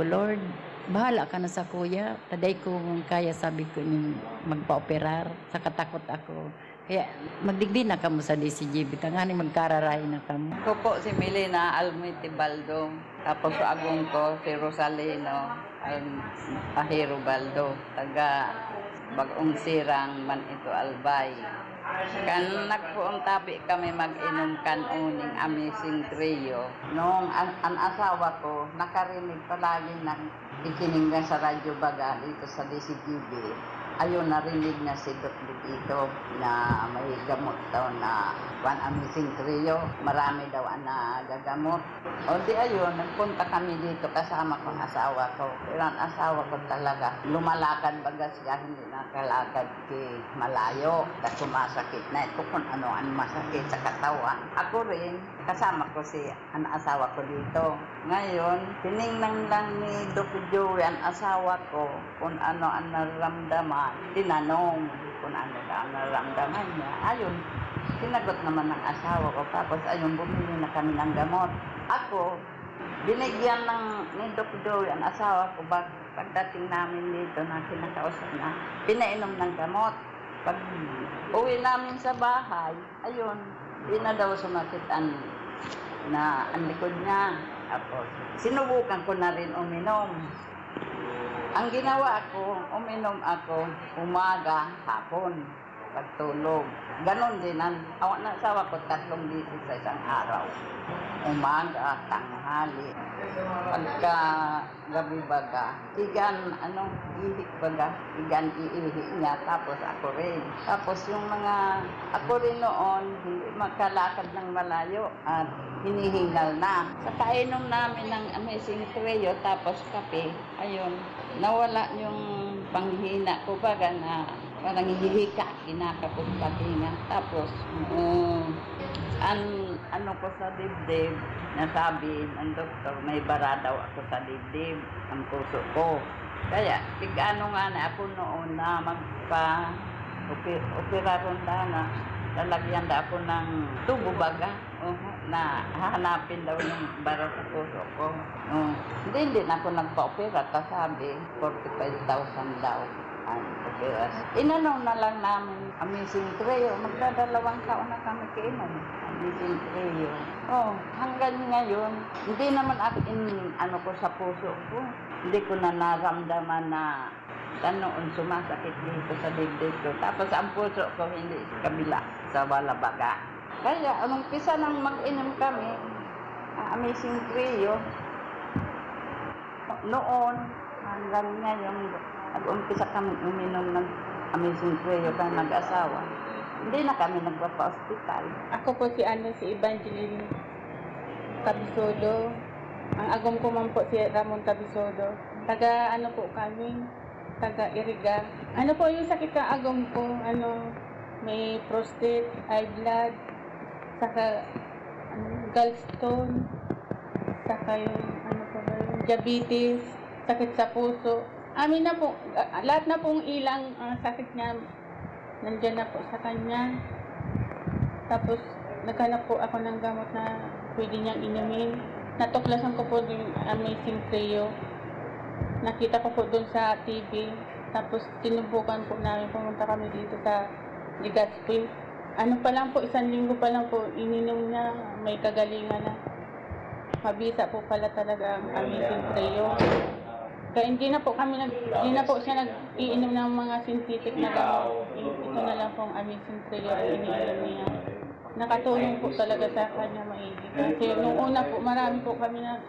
Lord, bahala ka na sa kuya. Taday ko kaya sabi ko yung magpa-operar, sa katakot ako. Kaya magdigdi na kamo sa DCGB, tanganing magkararay na kamo. Ako po si Milena Almiti Baldo. Tapos sa agong ko si Rosalino Pahiro Baldo. Taga Bagong Sirang man ito Albay. Kan nagpuuntabi kami mag-inom kanuning Amazing Trio. Noong ang asawa ko, nakarinig palagi ng ikininggan sa radyo baga dito sa DCGB. Ayun, narinig na si Doc dito na may gamot daw na Amazing Trio. Marami daw na gagamot. O di ayun, nagpunta kami dito kasama ko ang asawa ko. Pero ang asawa ko talaga, lumalakad baga siya, hindi nakalakad malayo. At sumasakit na ito kung ano ang masakit sa katawan. Ako rin, kasama ko si ang asawa ko dito. Ngayon, tiningnan lang ni Doc Joey ang asawa ko kung ano ang nararamdaman. Tinanong kung ano ang nararamdaman niya. Ayun, sinagot naman ng asawa ko. Tapos ayun, bumili na kami ng gamot. Ako, binigyan ni Doc Joey ang asawa ko pagdating namin dito na kinakausap na, pinainom ng gamot. Pag uwi namin sa bahay, ayun, di na daw sumakit ang likod niya. Tapos, sinubukan ko na rin uminom. Ang ginawa ko, uminom ako umaga, hapon, pagtulog. Ganon din ang asawa ko 3 beses sa isang araw. Umaga, tanghali, pagka gabi baga, ihik baga, iihi niya, tapos ako rin. Tapos yung ako rin noon, hindi makalakad ng malayo at hinihingal na. Sa kainom namin ng Amazing Trio, tapos kape, ayun, nawala yung panghina ko baga na parang hihika, kinakapot pati nga. Tapos, ko sa dibdib, nasabi ng doktor, may bara daw ako sa dibdib, ang puso ko. Kaya, tigano nga na ako noon na opera ron na, lalagyan na ako ng tubo baga, na hahanapin daw yung bara sa puso ko. Hindi na ako nagpa-opera, kasabi, 45,000 daw. Inanong na lang namin Amazing Trio. Magdadalawang taon na kami kainom. Amazing Trio. Hanggang ngayon, hindi naman ko sa puso ko. Hindi ko na naramdaman na noon sumasakit dito sa dibdib ko. Tapos ang puso ko hindi kabila sa balabaga. Kaya, umpisa nang mag-inom kami, Amazing Trio. Noon, hanggang ngayon, nag-umpisa kami uminom ng Amazing Trio kang mag-asawa. Hindi na kami nagpapa-hospital. Ako po si Evangeline Tabisodo. Ang agom ko man po si Ramon Tabisodo. Taga taga Iriga. Ano po yung sakit ng agom ko? May prostate, high blood, saka gallstone, saka yung diabetes, sakit sa puso. Amin na po, lahat na pong ilang sakit niya, nandyan na po sa kanya. Tapos, naghanap po ako ng gamot na pwede niyang inumin. Natuklasan ko po yung Amazing Trio. Nakita ko po doon sa TV. Tapos, sinubukan po namin, pumunta kami dito sa Legazpi. Ano pa lang po, 1 linggo pa lang po, ininom niya, may kagalingan na. Mabisa po pala talaga ang Amazing Trio. Kaya hindi na po siya nag-iinom ng mga synthetic na gamot. Ito na lang pong Amazing Trio ang iniinom niya. Nakatulong po talaga sa kanya maigi. Kasi nung una po, marami po kami na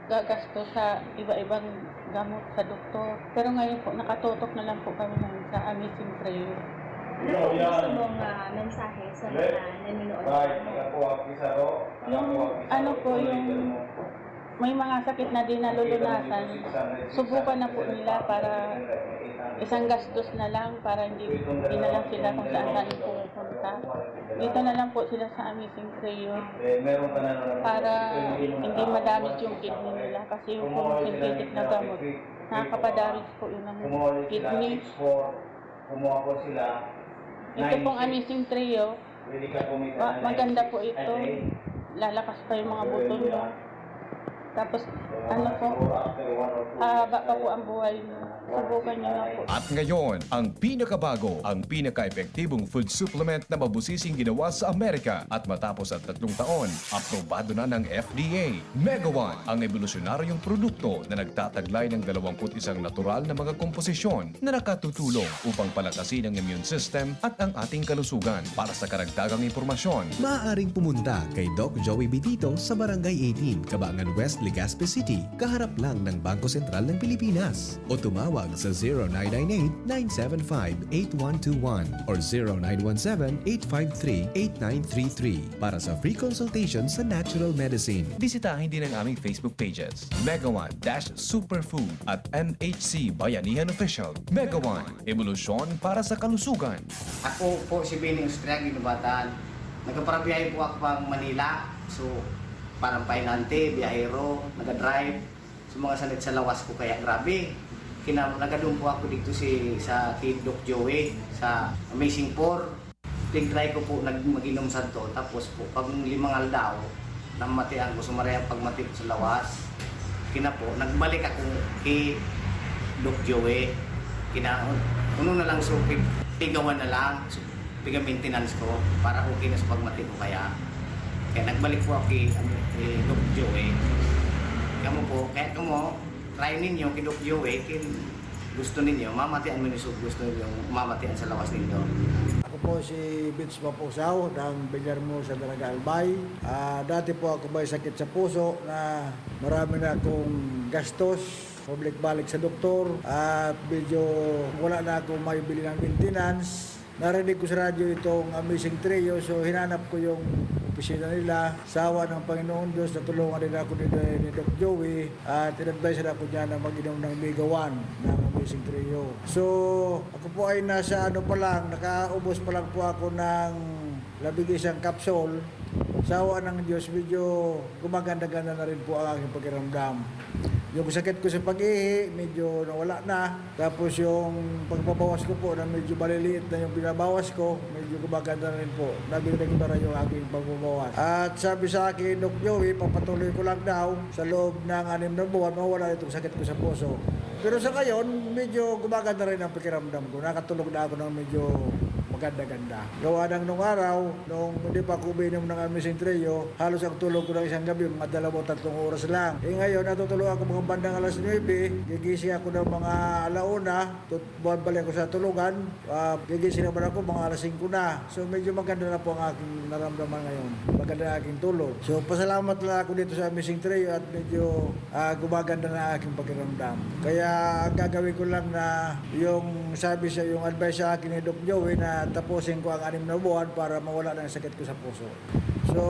gagasto sa iba-ibang gamot sa doktor. Pero ngayon po, nakatutok na lang po kami sa Amazing Trio. Ano gusto mong mensahe sa mga nanonood? Yung ano po, yung may mga sakit na di nalulunasan, subukan na po nila para isang gastos na lang para hindi na lang sila kung saan pupunta. Dito na lang po sila sa Amazing Trio para hindi madamage yung kidney nila kasi yung synthetic na gamot, nakakapadamage po yun ng kidney. Ito pong Amazing Trio, maganda po ito, lalakas pa yung mga buto nyo. Tapos, ano po, haba pa po ang buhay nyo. Subukan nyo na po. At ngayon, ang pinakabago, ang pinaka-epektibong food supplement na mabusising ginawa sa Amerika at matapos at 3 taon, aprobado na ng FDA. Mega One, ang evolusyonaryong produkto na nagtataglay ng 21 natural na mga komposisyon na nakatutulong upang palakasin ang immune system at ang ating kalusugan. Para sa karagdagang impormasyon, maaaring pumunta kay Doc Joey Bitito sa Barangay 18, Cabangan West, Legazpi City, kaharap lang ng Bangko Sentral ng Pilipinas. O tumawag sa 0998-975-8121 or 0917-853-8933 para sa free consultation sa natural medicine. bisitahin din ang aming Facebook pages, Mega One-Superfood at MHC Bayanihan Official. Mega One, evolusyon para sa kalusugan. Ako po si Benny Estrella, Ginubatan. Nagkaparabyahe po ako pang Manila. So, parang painante, biyahero, nagadrive. So, mga salit sa lawas ko kaya grabe. Nagadun po ako dito sa kay Doc Joey sa Amazing 4. Tig-try ko po mag-inom sa to. Tapos po, pag 5 aldaw, namatian ko, sumaraya pagmati ko sa lawas. Po, nagbalik ako kay Doc Joey. Uno na lang, so pigawan na lang. So, piga maintenance ko para okay na sa pagmati ko kaya. Kaya nagbalik po ako kay Doc Joey. Kamo po, kaya try ninyo kay Doc Joey, gusto ninyo, mamatian mo niyo, gusto ninyo mamatian sa lawas ninyo. Ako po si Vince Mapusaw ng Bilyarmo sa Dalaga Albay. Dati po ako may sakit sa puso na marami na akong gastos, public balik sa doktor at medyo wala na akong may bili ng maintenance. Narinig ko sa radyo itong Amazing Trio, so hinanap ko yung opisina nila. Sawa ng Panginoon Diyos, natulungan din ako ni Doc Joey at in-advise na ako niya na mag-inom ng Mega One ng Amazing Trio. So, ako po ay nasa nakaubos pa lang po ako ng 11 capsule. Sawa ng Diyos, medyo gumaganda-ganda na rin po ang aking pakiramdam. Yung sakit ko sa pag-ihi, medyo nawala na. Tapos yung pagbabawas ko po, na medyo maliliit na yung binabawas ko, medyo gumaganda na rin po. Nabiglang na yung aking pagbabawas. At sabi sa akin, Doc Joey, papatuloy ko lang daw sa loob ng 6 na buwan, mawala itong sakit ko sa puso. Pero sa ngayon, medyo gumaganda rin ang pakiramdam ko. Nakatulog na ako ng medyo maganda-ganda. Gawa ng nung araw, nung hindi pa ako uminom ng Amazing Trio, halos ang tulog ko ng isang gabi, mga 2-3 oras lang. Ngayon, natutulog ako mga bandang alas 9, gigising ako ng mga alauna, balik ako sa tulugan, gigising naman ako mga alas 5 na. So medyo maganda na po ang aking naramdaman ngayon. Maganda na aking tulog. So pasalamat na ako dito sa Amazing Trio at medyo gumaganda na aking pakiramdam. Kaya ang gagawin ko lang na yung sabi sa yung advice sa akin ni Doc Joey na tapusin ko ang 6 na buwan para mawala ng sakit ko sa puso. So,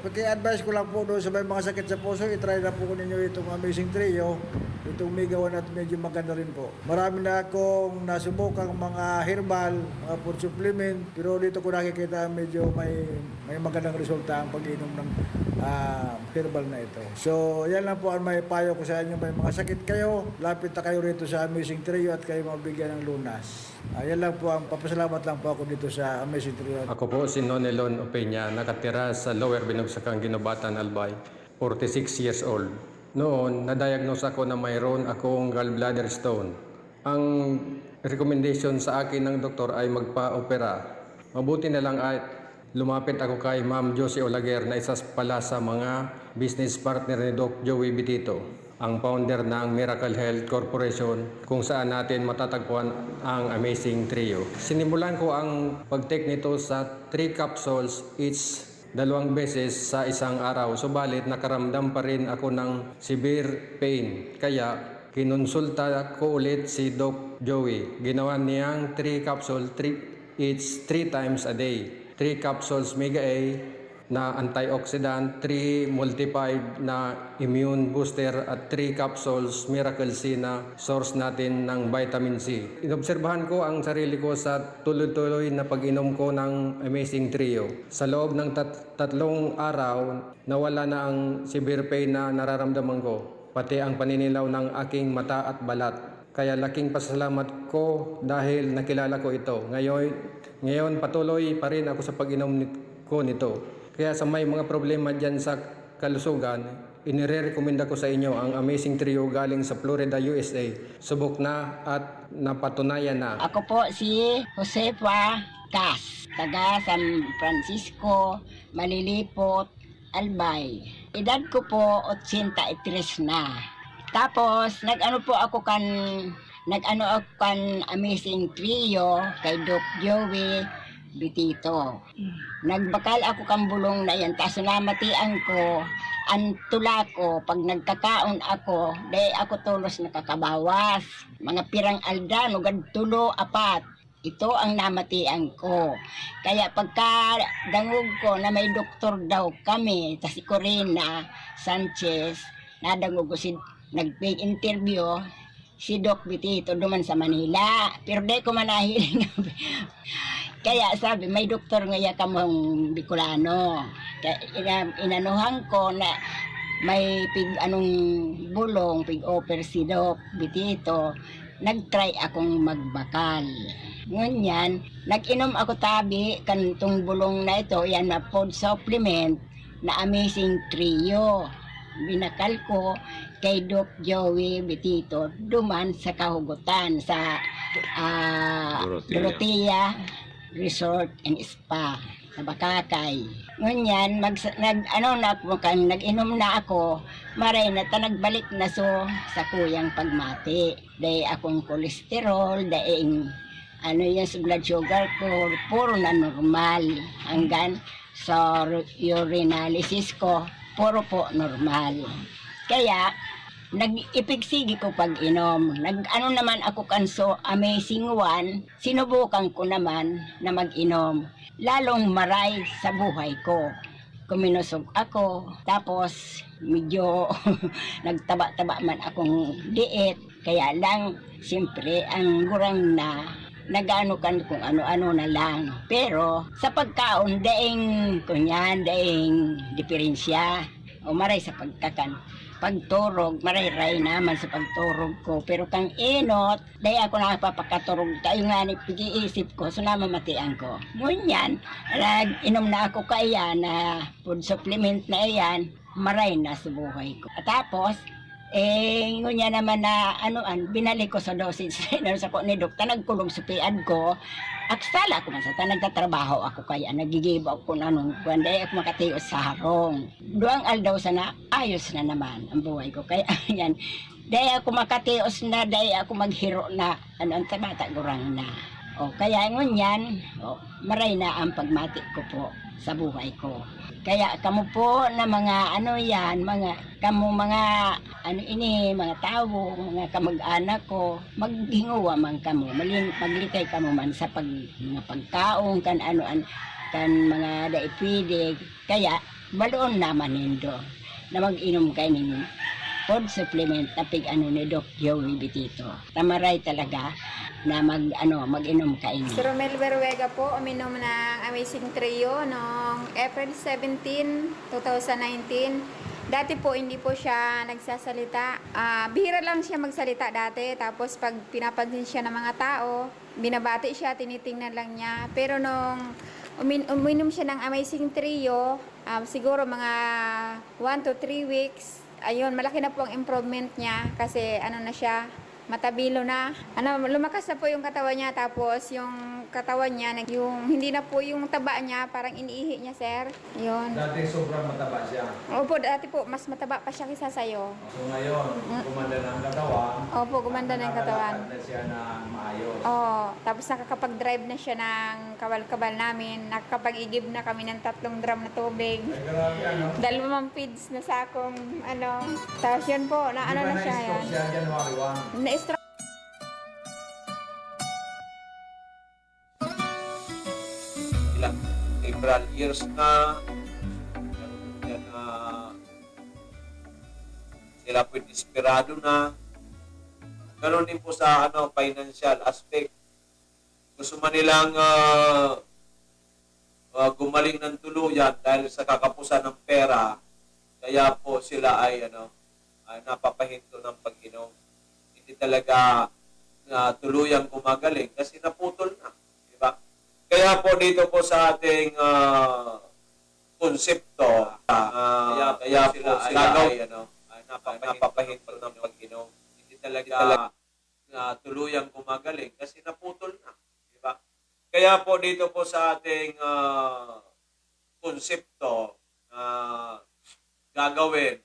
pag-advise ko lang po doon sa may mga sakit sa puso, itry na po ninyo itong Amazing Trio, itong Mega One at medyo maganda rin po. Marami na akong nasubukang mga herbal, mga food supplement, pero dito ko nakikita medyo may magandang resulta ang pag-inom ng herbal na ito. So, yan lang po ang may payo ko sa inyo. May mga sakit kayo, lapit na kayo rito sa Amazing Trio at kayo mabigyan ng lunas. Yan lang po, papasalamat lang po ako dito sa Amazing Trio. Ako po si Nonelon Opeña, nakatira sa Lower Binugsakang, Ginobatan, Albay, 46 years old. Noon, na-diagnose ako na mayroon akong gallbladder stone. Ang recommendation sa akin ng doktor ay magpa-opera. Mabuti na lang ay lumapit ako kay Ma'am Josie Olaguer na isa pala sa mga business partner ni Doc Joey Bitito, ang founder ng Miracle Health Corporation, kung saan natin matatagpuan ang Amazing Trio. Sinimulan ko ang pag-take nito sa 3 capsules each 2 beses sa isang araw. Subalit nakaramdam pa rin ako ng severe pain. Kaya kinonsulta ko ulit si Doc Joey. Ginawa niyang 3 capsules each 3 times a day. 3 capsules Mega A na antioxidant, 3 multiplied na immune booster at 3 capsules Miracle C na source natin ng vitamin C. Inobserbahan ko ang sarili ko sa tuloy-tuloy na pag-inom ko ng Amazing Trio. Sa loob ng 3 araw, nawala na ang severe pain na nararamdaman ko, pati ang paninilaw ng aking mata at balat. Kaya laking pasalamat ko dahil nakilala ko ito. Ngayon patuloy pa rin ako sa pag-inom ko nito. Kaya sa may mga problema dyan sa kalusugan, inire-recommenda ko sa inyo ang Amazing Trio galing sa Florida, USA. Subok na at napatunayan na. Ako po si Josefa Cas, taga San Francisco, Malilipot, Albay. Edad ko po 83 na. Tapos nag-ano ako kan Amazing Trio kay Doc Joey Bitito. Nagbakal ako kang bulong na yan, tapos namatian ko, ang tula ko, pag nagkakaon ako, dahil ako tulos nakakabawas. Mga pirang aldan, ugad tulo, 4. Ito ang namatian ko. Kaya pagka dangog ko na may doktor daw kami, tas si Corina Sanchez, nadangog ko nag-interview, si Doc Bitito duman sa Manila. Pero di ko manahiling. Kaya sabi, may doktor ngaya kamong Bicolano. Kaya inanuhan ko na may bulong, pig-offer si Doc Bitito. Nag-try akong magbakal. Ngunyan, nag-inom ako tabi kanitong bulong na ito, yan na food supplement na Amazing Trio. Binakal ko kay Doc Joey Bitito duman sa Kahugutan sa Dorotea Resort and Spa sa Bakakay. Ngunyan, nag-inom na ako, maray na nagbalik na sa kuyang pagmati. Dahil akong kolesterol, dahil yung blood sugar ko, puro na normal. Hanggang sa urinalysis ko, puro po normal. Kaya, nag-ipigsigi ko pag-inom. Naman ako kanso Amazing One, sinubukan ko naman na mag-inom. Lalong maray sa buhay ko. Kuminusog ako, tapos medyo nagtaba-taba man akong diet. Kaya lang, siyempre, ang gurang na nagano kan kung ano-ano na lang. Pero sa pagkaon, daing diferensya. O maray sa pagturog, maray-ray naman sa pagturog ko. Pero kang inot, dahil ako nakapapakaturog, tayo nga pag-iisip ko, so namamatian ko. Ngunyan, inom na ako kaya na food supplement na iyan, maray na sa buhay ko. At tapos, ngunyan naman na binalik ko sa dosage sa ko ni Dokta, nagkulong sa piad ko. Aksala ako man sa nagtatrabaho ako kaya nagigiba ako na nung kuwan, dahil ako makatios sa harong. Duang aldaw sana, ayos na naman ang buhay ko. Kaya yan, dahil ako makatios na, dahil ako maghiro na, ang tabata gurang na. Kaya ngunyan, maray na ang pagmati ko po. sa buhay ko. Kaya kamo po na mga ano yan, mga ano ini, mga tao, mga kamag-anak ko, maghinguwa man kamo, maglikay kamo man sa mga pagkaon, kan mga daipwede. Kaya baloon naman nindo na mag-inom kayo ninyo food supplement tapig ni Doc Joey Bitito. Tamaray talaga na mag-inom kayo. Si Romel Berruega po, uminom ng Amazing Trio noong April 17, 2019. Dati po hindi po siya nagsasalita. Bihira lang siya magsalita dati. Tapos pag pinapansin siya ng mga tao, binabati siya, tinitingnan lang niya. Pero nung uminom siya ng Amazing Trio, siguro mga 1 to 3 weeks, ayun, malaki na po ang improvement niya kasi na siya, matabilo na. Lumakas na po yung katawan niya, tapos yung katawan niya, yung hindi na po yung taba niya, parang iniihi niya, sir. Yun. Dati sobrang mataba siya. Opo, dati po, mas mataba pa siya kaysa sa'yo. So ngayon, gumanda na ang katawan. Opo, gumanda na yung katawan. Nakalakad na siya na maayos. Oo, tapos nakakapag-drive na siya ng kabal-kabal namin. Nakakapag-igib na kami ng 3 drum na tubig. Ay, grabe, ano? 2 feeds na sakong, Tapos yun po, na siya yan. Na-stroke siya January 1. Na-stroke. Ilang several years na yan, sila po desperado na. Ganon din po sa financial aspect. Gusto man nilang gumaling ng tuluyan dahil sa kakapusan ng pera, kaya po sila ay napapahinto ng pag-inom. Hindi talaga tuluyang gumagaling kasi naputol na. Diba? Kaya po dito po sa ating konsepto, kaya po sila ay napapahinto ng pag-inom. Hindi talaga tuluyang gumagaling kasi naputol na. Diba? Kaya po dito po sa ating konsepto gagawin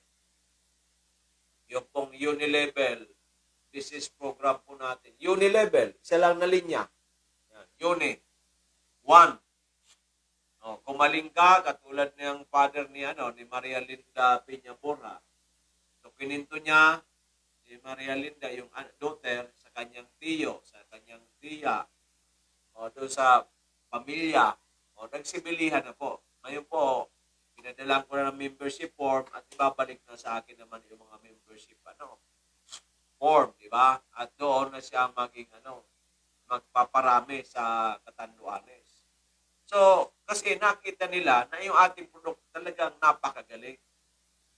yung pong unilevel business program po natin. Unilevel, isa lang na linya. Yan, Uni. 1. Kumaling ka, katulad ng father ni Maria Linda Peña Borja. So, kininto niya si Maria Linda, yung daughter, sa kanyang tiyo, sa kanyang tiya, doon sa pamilya, nagsibilihan na po. Ngayon po, pinadalang ko na ng membership form at ibabalik na sa akin naman yung mga membership form, di ba? At doon na siya maging magpaparami sa Catanduanes. So, kasi nakita nila na yung ating produkto talagang napakagaling.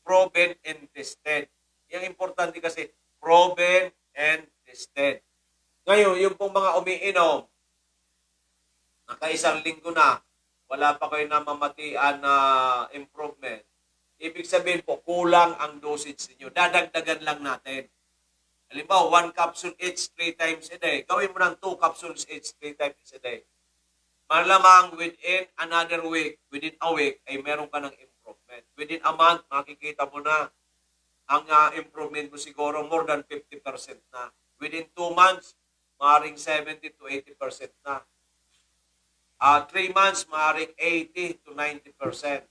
Proven and tested. Yung importante kasi, proven and tested. Ngayon, yung pong mga umiinom, nakaisang linggo na, wala pa kayo namamatian na improvement. Ibig sabihin po, kulang ang dosage ninyo. Dadagdagan lang natin. Halimbawa, 1 capsule each 3 times a day. Gawin mo ng 2 capsules each 3 times a day. Malamang within another week, within a week, ay meron ka ng improvement. Within a month, makikita mo na ang improvement mo siguro more than 50% na. Within 2 months, maaaring 70 to 80% na. 3 months, maaaring 80 to 90%.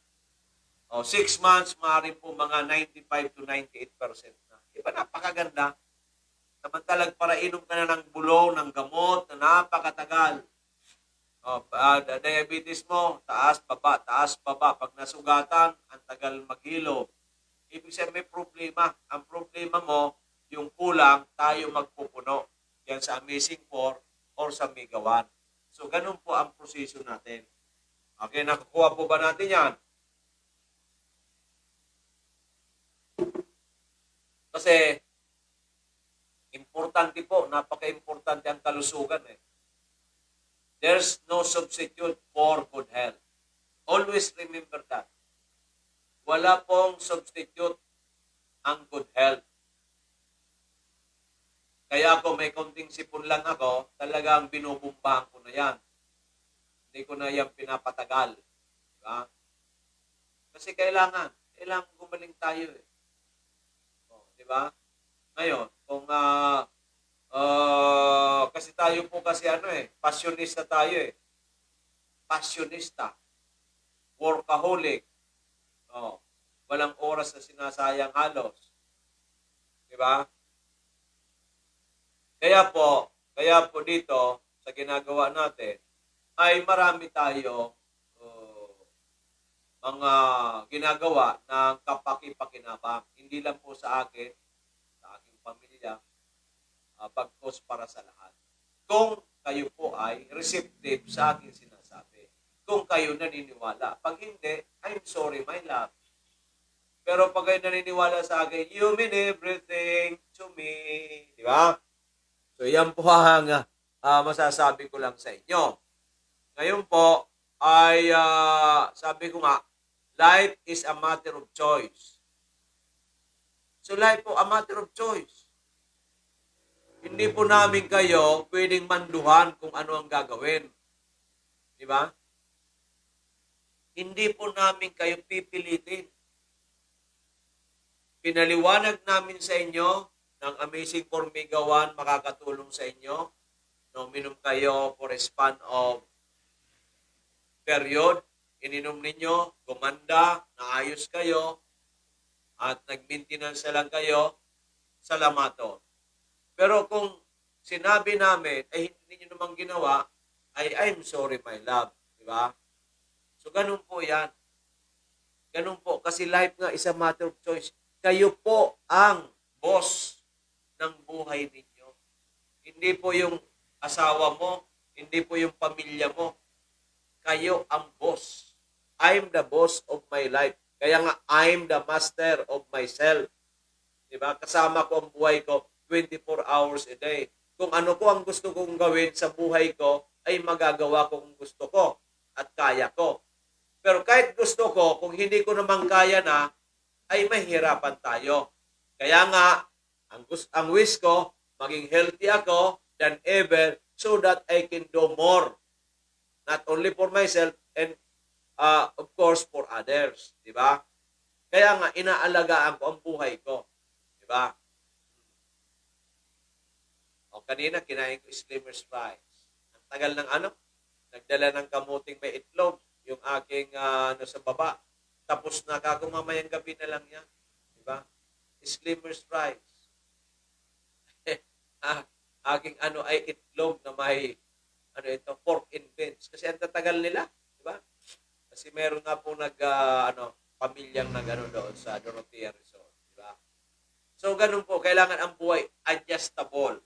6 months, maaaring po mga 95 to 98% na. Diba napakaganda? Samantalang para inom ka na ng bulo, ng gamot, na napakatagal. Diabetes mo, taas, baba. Pag nasugatan, ang tagal maghilo. Ibig sabihin may problema. Ang problema mo, yung kulang, tayo magpupuno. Yan sa Amazing 4 or sa Mega 1. So, ganun po ang proseso natin. Okay, nakakuha po ba natin yan? Kasi, importante po, napaka-importante ang kalusugan. There's no substitute for good health. Always remember that. Wala pong substitute ang good health. Kaya ako may konting sipon lang ako, talagang binubumbahan ko na yan. Hindi ko na yan pinapatagal. Diba? Kasi kailangan gumaling tayo. Diba? Ngayon, kung kasi tayo po kasi passionista tayo. Passionista. workaholic. Oh, walang oras na sinasayang halos. Di ba? Kaya po dito, sa ginagawa natin, ay marami tayo mga ginagawa ng kapaki-pakinabang. Hindi lang po sa akin, sa aking pamilya, bagkus para sa lahat. Kung kayo po ay receptive sa aking sinasabi. Kung kayo naniniwala. Pag hindi, I'm sorry, my love. Pero pag kayo naniniwala sa akin, you mean everything to me. Di ba? So, yan po ang masasabi ko lang sa inyo. Ngayon po, ay sabi ko nga, life is a matter of choice. So, life po, a matter of choice. Hindi po namin kayo pwedeng manduhan kung ano ang gagawin. Di ba? Hindi po namin kayo pipilitin. Pinaliwanag namin sa inyo ng Amazing Formiga 1 makakatulong sa inyo. No, minom kayo for a span of period. Ininom ninyo, gumanda, naayos kayo, at nag-maintenance lang kayo, salamaton. Pero kung sinabi namin, ay hindi nyo naman ginawa, ay I'm sorry, my love. Di ba? So, ganun po yan. Ganun po. Kasi life nga is a matter of choice. Kayo po ang boss ng buhay ninyo. Hindi po yung asawa mo, hindi po yung pamilya mo. Kayo ang boss. I'm the boss of my life. Kaya nga, I'm the master of myself. Diba? Kasama ko ang buhay ko 24 hours a day. Kung ano ko ang gusto kong gawin sa buhay ko, ay magagawa ko kung gusto ko at kaya ko. Pero kahit gusto ko, kung hindi ko naman kaya na, ay mahirapan tayo. Kaya nga, ang wish ko, maging healthy ako than ever so that I can do more. Not only for myself and of course for others. Diba? Kaya nga, inaalagaan ko ang buhay ko. Diba? O kanina, kinain ko Slimmer's Fries. Ang tagal ng nagdala ng kamuting may itlog, yung aking sa baba. Tapos na mamayang gabi na lang yan. Diba? Slimmer's Fries. Aking ay itlog na may pork and beans. Kasi ang tatagal nila. Diba? Kasi meron nga po pamilyang doon sa Dorotea Resort. Diba? So, ganun po. Kailangan ang buhay adjustable.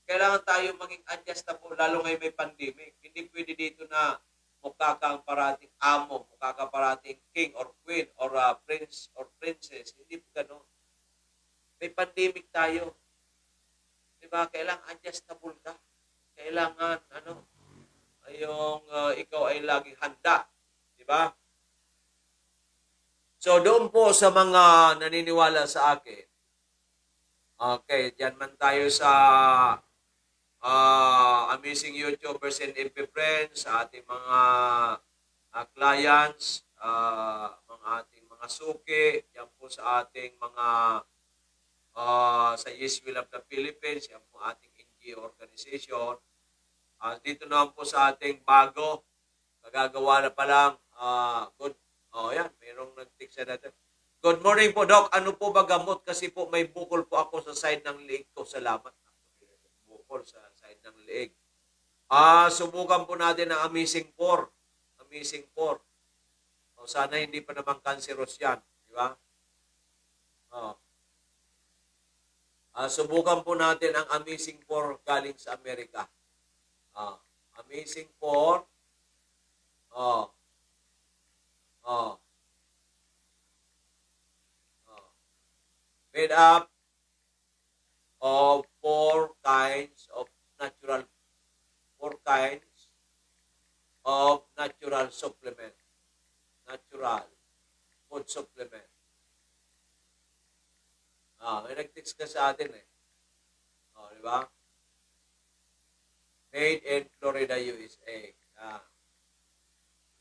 Kailangan tayo maging adjustable, lalo ngayon may pandemic. Hindi pwede dito na mukha kang parating amo, mukha kang parating king or queen or prince or princess. Hindi po ganun. May pandemic tayo. Diba? Kailangan adjustable ka. Kailangan, ikaw ay laging handa. Diba? So, doon po sa mga naniniwala sa akin, okay, dyan man tayo sa Amazing YouTubers and FB Friends, sa ating mga clients, mga ating mga suki, yan po sa ating mga sa Yes We Love the Philippines, yan po ating NGO organization. Dito naman po sa ating bago, nagagawa na pa lang, yan, mayroong nag-text na natin. Good morning po, Doc. Ano po ba gamot? Kasi po may bukol po ako sa side ng liig ko. Salamat. Bukol sa side ng liig. Subukan po natin ang Amazing 4. Amazing 4. Sana hindi pa naman cancerous yan. Di ba? Subukan po natin ang Amazing 4 galing sa Amerika. Amazing 4. Made up of 4 kinds of natural supplement. Natural food supplement. May nag-text ka sa atin eh. Di ba? Made in Florida, USA.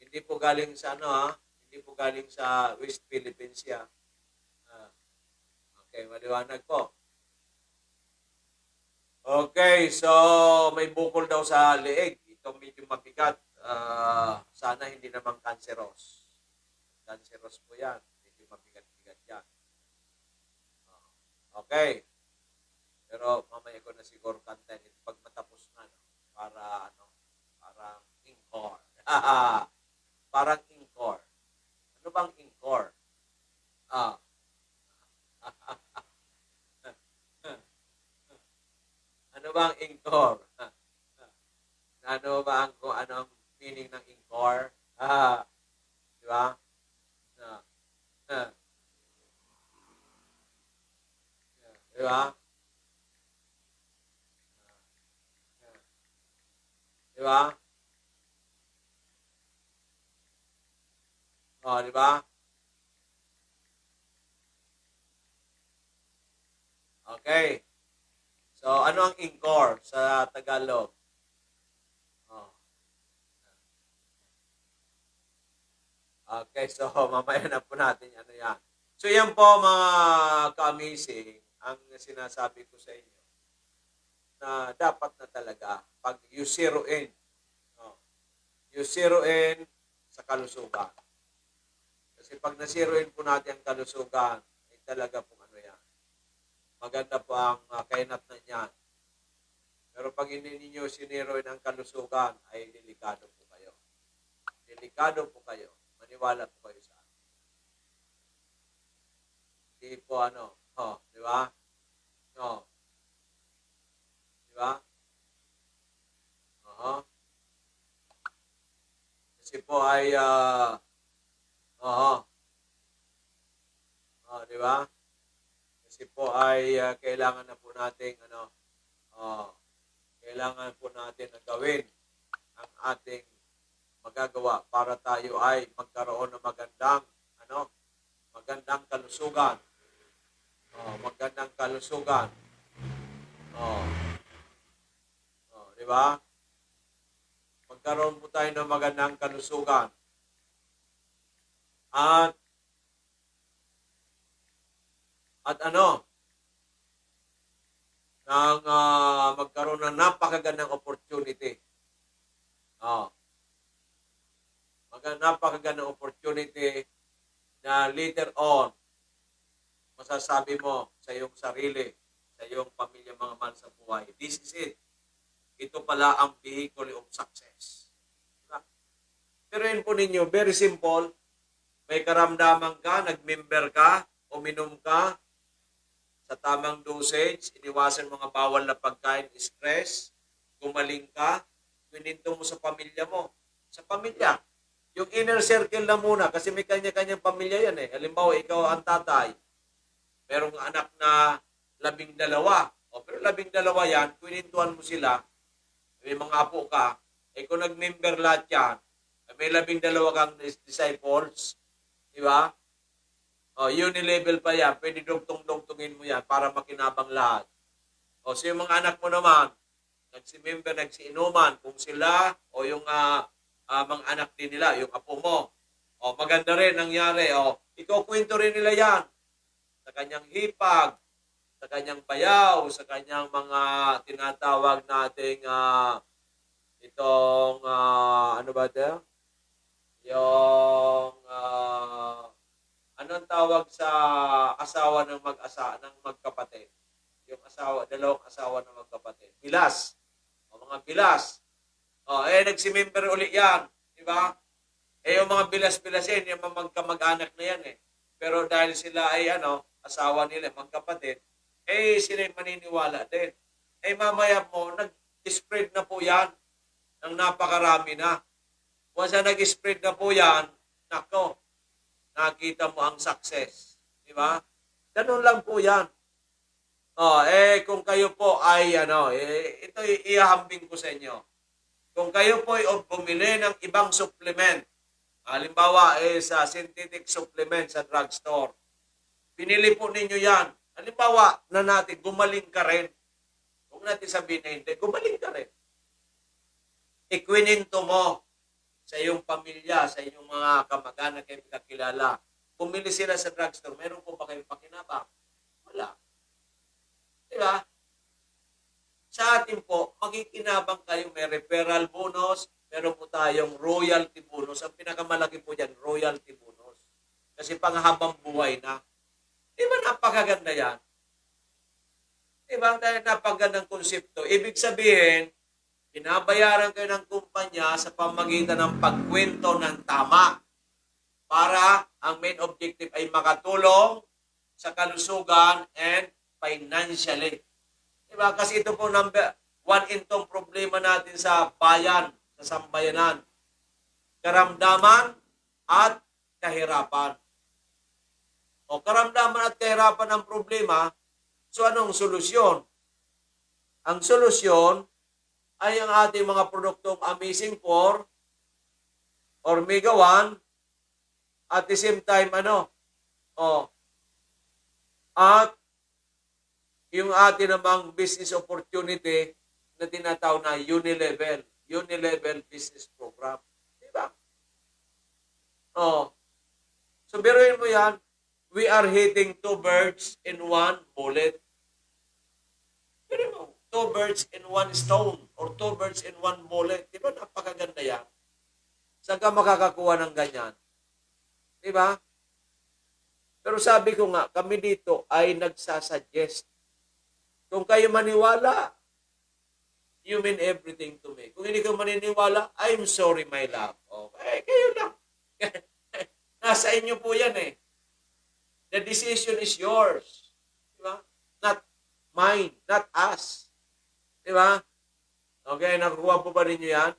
Hindi po galing sa hindi po galing sa West Philippines yan. Okay, maliwanag po. Okay, so may bukol daw sa leeg. Ito medyo mabigat. sana hindi naman cancerous. Cancerous po yan. Hindi mabigat-bigat yan. Okay. Pero mamaya ko na siguro kantahin ito pag matapos na. No? Para parang encore. Parang encore. Ano bang encore? Ano bang encore? Ano ba ang meaning ng encore? Di ba? Di ba? Di ba? Di ba? Okay. So, ano ang encore sa Tagalog? Okay, so mamaya na po natin ano yan. So, yan po mga ka-amazing ang sinasabi ko sa inyo na dapat na talaga pag you zero in sa kalusugan. Kasi pag na-zero in po natin ang kalusugan, ay talaga po ano yan. Maganda po ang kainat na niyan. Pero pag hindi ninyo sinero in ang kalusugan, ay delikado po kayo. Delikado po kayo. Maniwala po kayo sa akin. Hindi po di ba? Di ba? Kasi po ay, di ba? Kasi po ay kailangan na po nating, kailangan po natin na gawin ang ating magagawa para tayo ay magkaroon ng magandang kalusugan. Magandang kalusugan. Di ba? Magkaroon po tayo ng magandang kalusugan. At magkaroon ng napakagandang opportunity. Napakagandang opportunity na later on, masasabi mo sa iyong sarili, sa iyong pamilya, mga mahal sa buhay, this is it. Ito pala ang vehicle of success. Diba? Pero yun po ninyo, very simple. May karamdaman ka, nag-member ka, uminom ka, sa tamang dosage, iniwasan mga bawal na pagkain, stress, gumaling ka, pininto mo sa pamilya mo. Sa pamilya. Yung inner circle na muna, kasi may kanya-kanyang pamilya yan eh. Halimbawa, ikaw ang tatay, merong anak na 12. Pero 12 yan, pinintuan mo sila, may mga apo ka, kung nag-member lahat yan, may 12 kang disciples, di ba? Unilevel pa yan, pwede dugtong-dugtungin mo yan para makinabang lahat. So yung mga anak mo naman, nagsi-member, nagsi-inuman, kung sila o yung mga anak din nila, yung apo mo, maganda rin nangyari, ikaw kwento rin nila yan sa kanyang hipag, sa kanyang bayaw, sa kanyang mga tinatawag nating ano ba ito? Yung anong tawag sa asawa ng magkapatid? Yung dalawang asawa ng magkapatid. Bilas. Mga bilas. Nagsimember uli yan. Di ba? Yung mga bilas-bilasin, yung mga magkamag-anak na yan eh. Pero dahil sila ay asawa nila, magkapatid, sila maniniwala din. Mamaya mo, nag-spread na po yan ng napakarami na. Once na nag-spread na po yan, nako, nakita mo ang success. Di ba? Ganun lang po yan. Kung kayo po ay, ito ihahambing ko sa inyo. Kung kayo po ay bumili ng ibang supplement, halimbawa sa synthetic supplement sa drugstore, pinili po ninyo yan. Halimbawa na natin, gumaling ka rin. Huwag natin sabihin na hindi, gumaling ka rin. Ikwininto mo sa iyong pamilya, sa iyong mga kamag-anak kayo kakilala. Pumili sila sa drugstore, meron po ba kayong pakinabang? Wala. Diba? Sa atin po, magikinabang kayo, may referral bonus, meron po tayong royalty bonus. Ang pinakamalaki po dyan, royalty bonus. Kasi panghabang buhay na. Di ba napakaganda yan? Di ba? Dahil napakagandang konsepto. Ibig sabihin, binabayaran kayo ng kumpanya sa pamagitan ng pagkwento ng tama para ang main objective ay makatulong sa kalusugan and financially. Diba? Kasi ito po number one itong problema natin sa bayan, sa sambayanan. Karamdaman at kahirapan. O karamdaman at kahirapan ng problema, so anong solusyon? Ang solusyon ay ang ating mga produktong Amazing 4 or Mega 1 at the same time at yung ating namang business opportunity na tinatawag na Unilevel Business Program. Diba? So biruin mo yan, we are hitting 2 birds in 1 bullet. Biruin mo, 2 birds in 1 stone or 2 birds in 1 bullet. Diba? Napakaganda yan. Saan ka makakakuha ng ganyan? Diba? Pero sabi ko nga, kami dito ay nagsasuggest. Kung kayo maniwala, you mean everything to me. Kung hindi ka maniniwala, I'm sorry, my love. Okay, kayo lang. Nasa inyo po yan eh. The decision is yours. Diba? Not mine, not us. Diba? Okay, nakukuha po ba ninyo yan?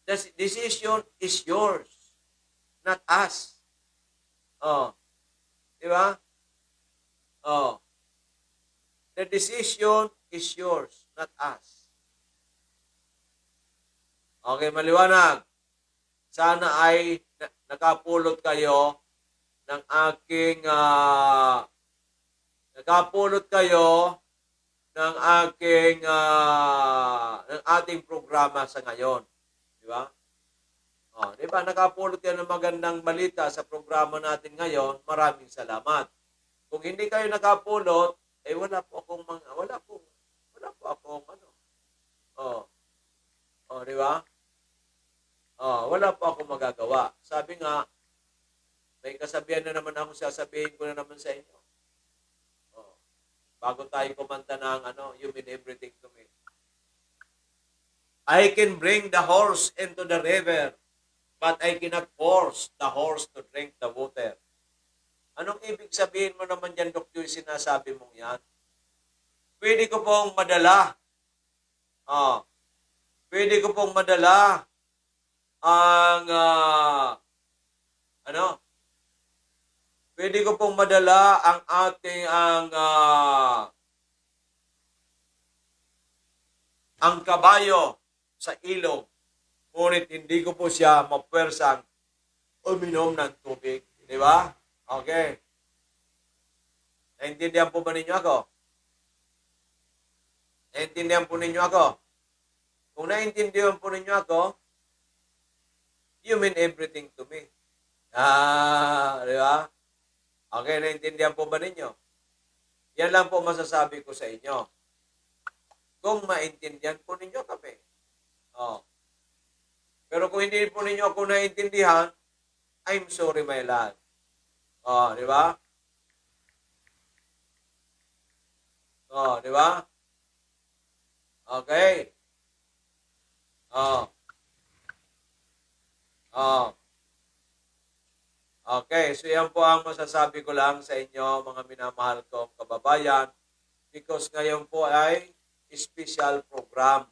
The decision is yours, not us. Diba? The decision is yours, not us. Okay, maliwanag. Sana ay nakapulot kayo ng aking ng ating programa sa ngayon. Di ba? Di ba? Nakapulot kayo ng magandang balita sa programa natin ngayon. Maraming salamat. Kung hindi kayo nakapulot, wala po akong di ba? Wala po akong magagawa. Sabi nga, may kasabihan na naman ako, sasabihin ko na naman sa inyo. Bago tayo kumanta ng you mean everything to me. I can bring the horse into the river, but I cannot force the horse to drink the water. Anong ibig sabihin mo naman dyan, Dr. yung sinasabi mong yan? Pwede ko pong madala. Pwede ko pong madala ang pwede ko pong madala ang ating ang kabayo sa ilog. Ngunit hindi ko po siya mapwersang uminom ng tubig. Di ba? Okay. Naintindihan po ba ninyo ako? Naintindihan po ninyo ako? Kung naintindihan po ninyo ako, you mean everything to me. Di ba? Okay, naintindihan po ba ninyo? Yan lang po masasabi ko sa inyo. Kung maintindihan po ninyo kami. Pero kung hindi po ninyo ako naintindihan, I'm sorry, my love. Di ba? Di ba? Okay. Okay, so yan po ang masasabi ko lang sa inyo, mga minamahal kong kababayan, because ngayon po ay special program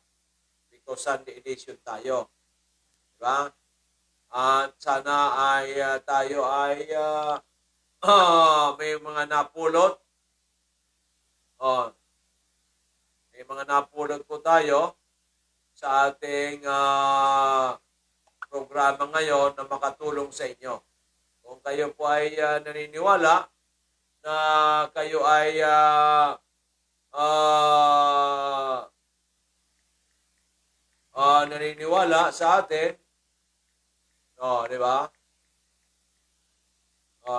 because Sunday edition tayo. Diba? At sana ay tayo ay may mga napulot. May mga napulot po tayo sa ating programa ngayon na makatulong sa inyo. Kung kayo po ay naniniwala na kayo ay naniniwala sa atin, di ba?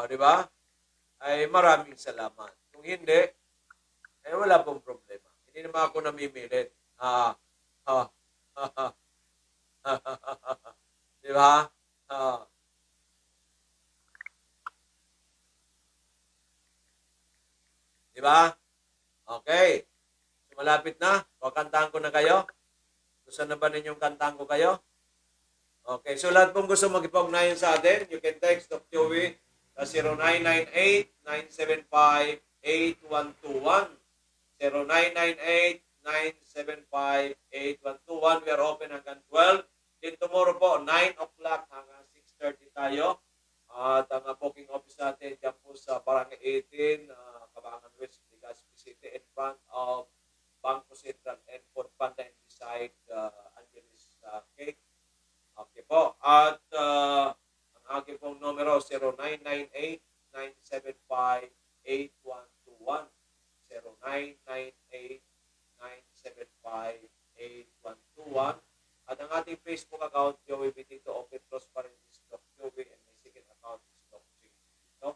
Di ba? Ay maraming salamat. Kung hindi, wala pong problema. Hindi naman ako namimilit. Di ba? Ah. Di ba? Okay. So, malapit na. O, kantahan ko na kayo. Gusto na ba ninyong kantahan ko kayo? Okay. So, lahat pong gusto mag-ipag-ugnayan sa atin, you can text Doc Joey sa 0998-975-8121. 0998-975-8121. We are open hanggang 12. Then tomorrow po, 9 o'clock hanggang 6:30 tayo. At ang booking office natin dyan po sa Barangay 18, Kabangan West, Legazpi City, in front of Bangko Sentral and Food Panda and beside Angeles Cake. Okay po. At ang aking pong numero 0998-975-8121. 0998-975-8121. At ang ating Facebook account, Joey Bitito, Open Transparencies, Doc Joey, and my second account is Doc J. No?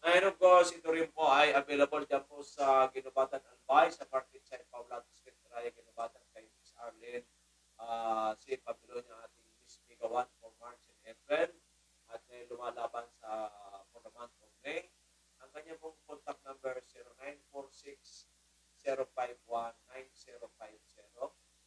And of course, ito rin po ay available dyan po sa Ginubatan Albay, sa Market Side, Paulatos, Kentraya, Ginubatan, kay Miss Arlene, si Pablo niya ating Miss Megawan for March and April, at may lumalaban sa for the month of May. Ang kanya pong contact number 0946-051-9050,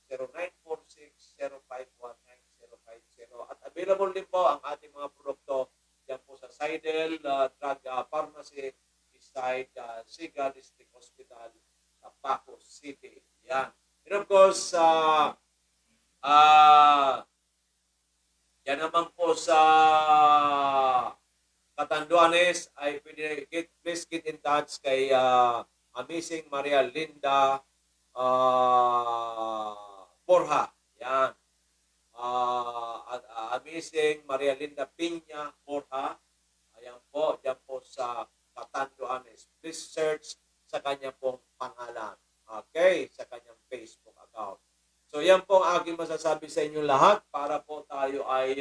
0946-051-9050. At available din po ang ating mga produkto yan po sa Seidel Drug Pharmacy beside Siga District Hospital sa Pacos City. Yan. And of course, yan naman po sa Catanduanes ay please get in touch kay Amazing Maria Linda Borja. Yan. At Amazing Maria Linda Piña Borja. Ayan po, dyan po sa Catanduanes. Please search sa kanyang pong pangalan. Okay? Sa kanyang Facebook account. So yan po ang aking masasabi sa inyo lahat para po tayo ay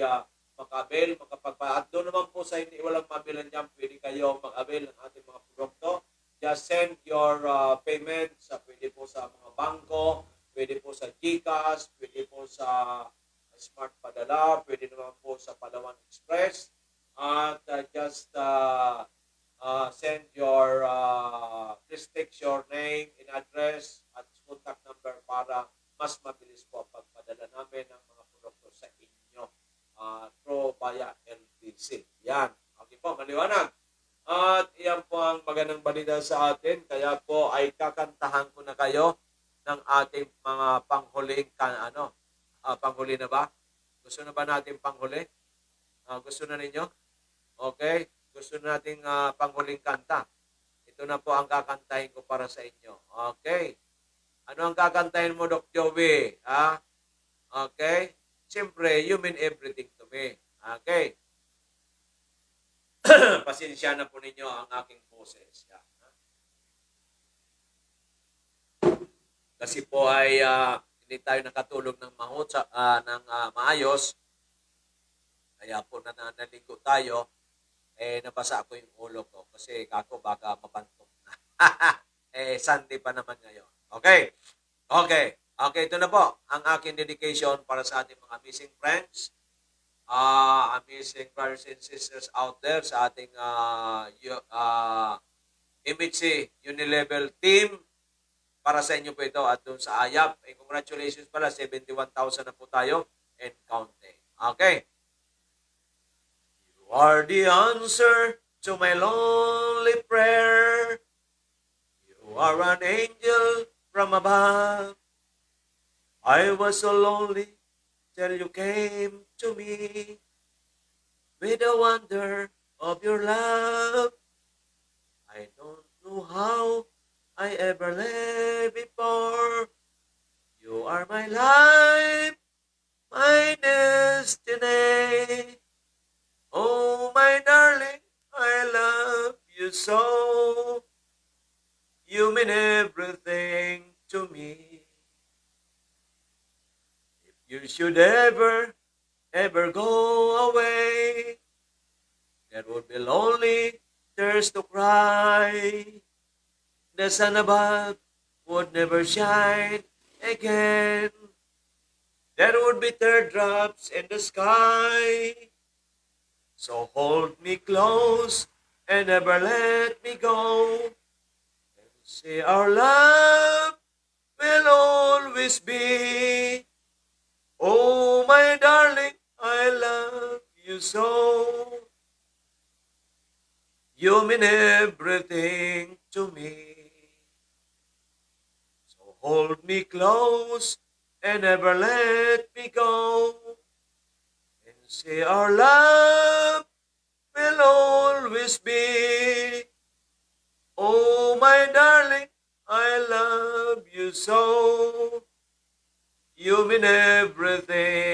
mag-avail, at doon naman po sa hindi walang mabilan dyan, pwede kayo mag-avail ng ating mga produkto. Just send your payment pwede po sa mga bangko, pwede po sa GCash, pwede po sa Smart Padala, pwede naman po sa Palawan Express. At just send your, please text your name and address at contact number para mas mabilis po ang pagpadala namin ng mga produkto sa inyo. Through via LTC. Yan. Okay po, maliwanag. At yan po ang magandang balita sa atin. Kaya po ay kakantahan ko na kayo ng ating mga panghuling panghuli na ba? Gusto na ba natin panghuli? Gusto na ninyo? Okay. Gusto na nating panghuling kanta. Ito na po ang kakantahin ko para sa inyo. Okay. Ano ang kakantahin mo, Doc Joey? Okay. Siyempre, you mean everything to me. Okay. Pasensya na po ninyo ang aking boses. Kasi po ay hindi tayo nakatulog ng maayos. Kaya po naligo tayo. Nabasa ako yung ulo ko. Kasi kako baka mapantong na. Sunday pa naman ngayon. Okay. Okay. Okay, ito na po ang aking dedication para sa ating mga amazing friends, amazing brothers and sisters out there sa ating MHC Unilevel team. Para sa inyo po ito at doon sa AYAP. Congratulations pala, 71,000 na po tayo and counting. Okay. You are the answer to my lonely prayer. You are an angel from above. I was so lonely till you came to me with the wonder of your love. I don't know how I ever lived before. You are my life, my destiny. Oh, my darling, I love you so. You mean everything to me. You should ever go away. There would be lonely tears to cry. The sun above would never shine again. there would be teardrops in the sky. So hold me close and never let me go. And say our love will always be. Oh, my darling, I love you so. You mean everything to me. So hold me close and never let me go. And say our love will always be. Oh, my darling, I love you so. You mean everything.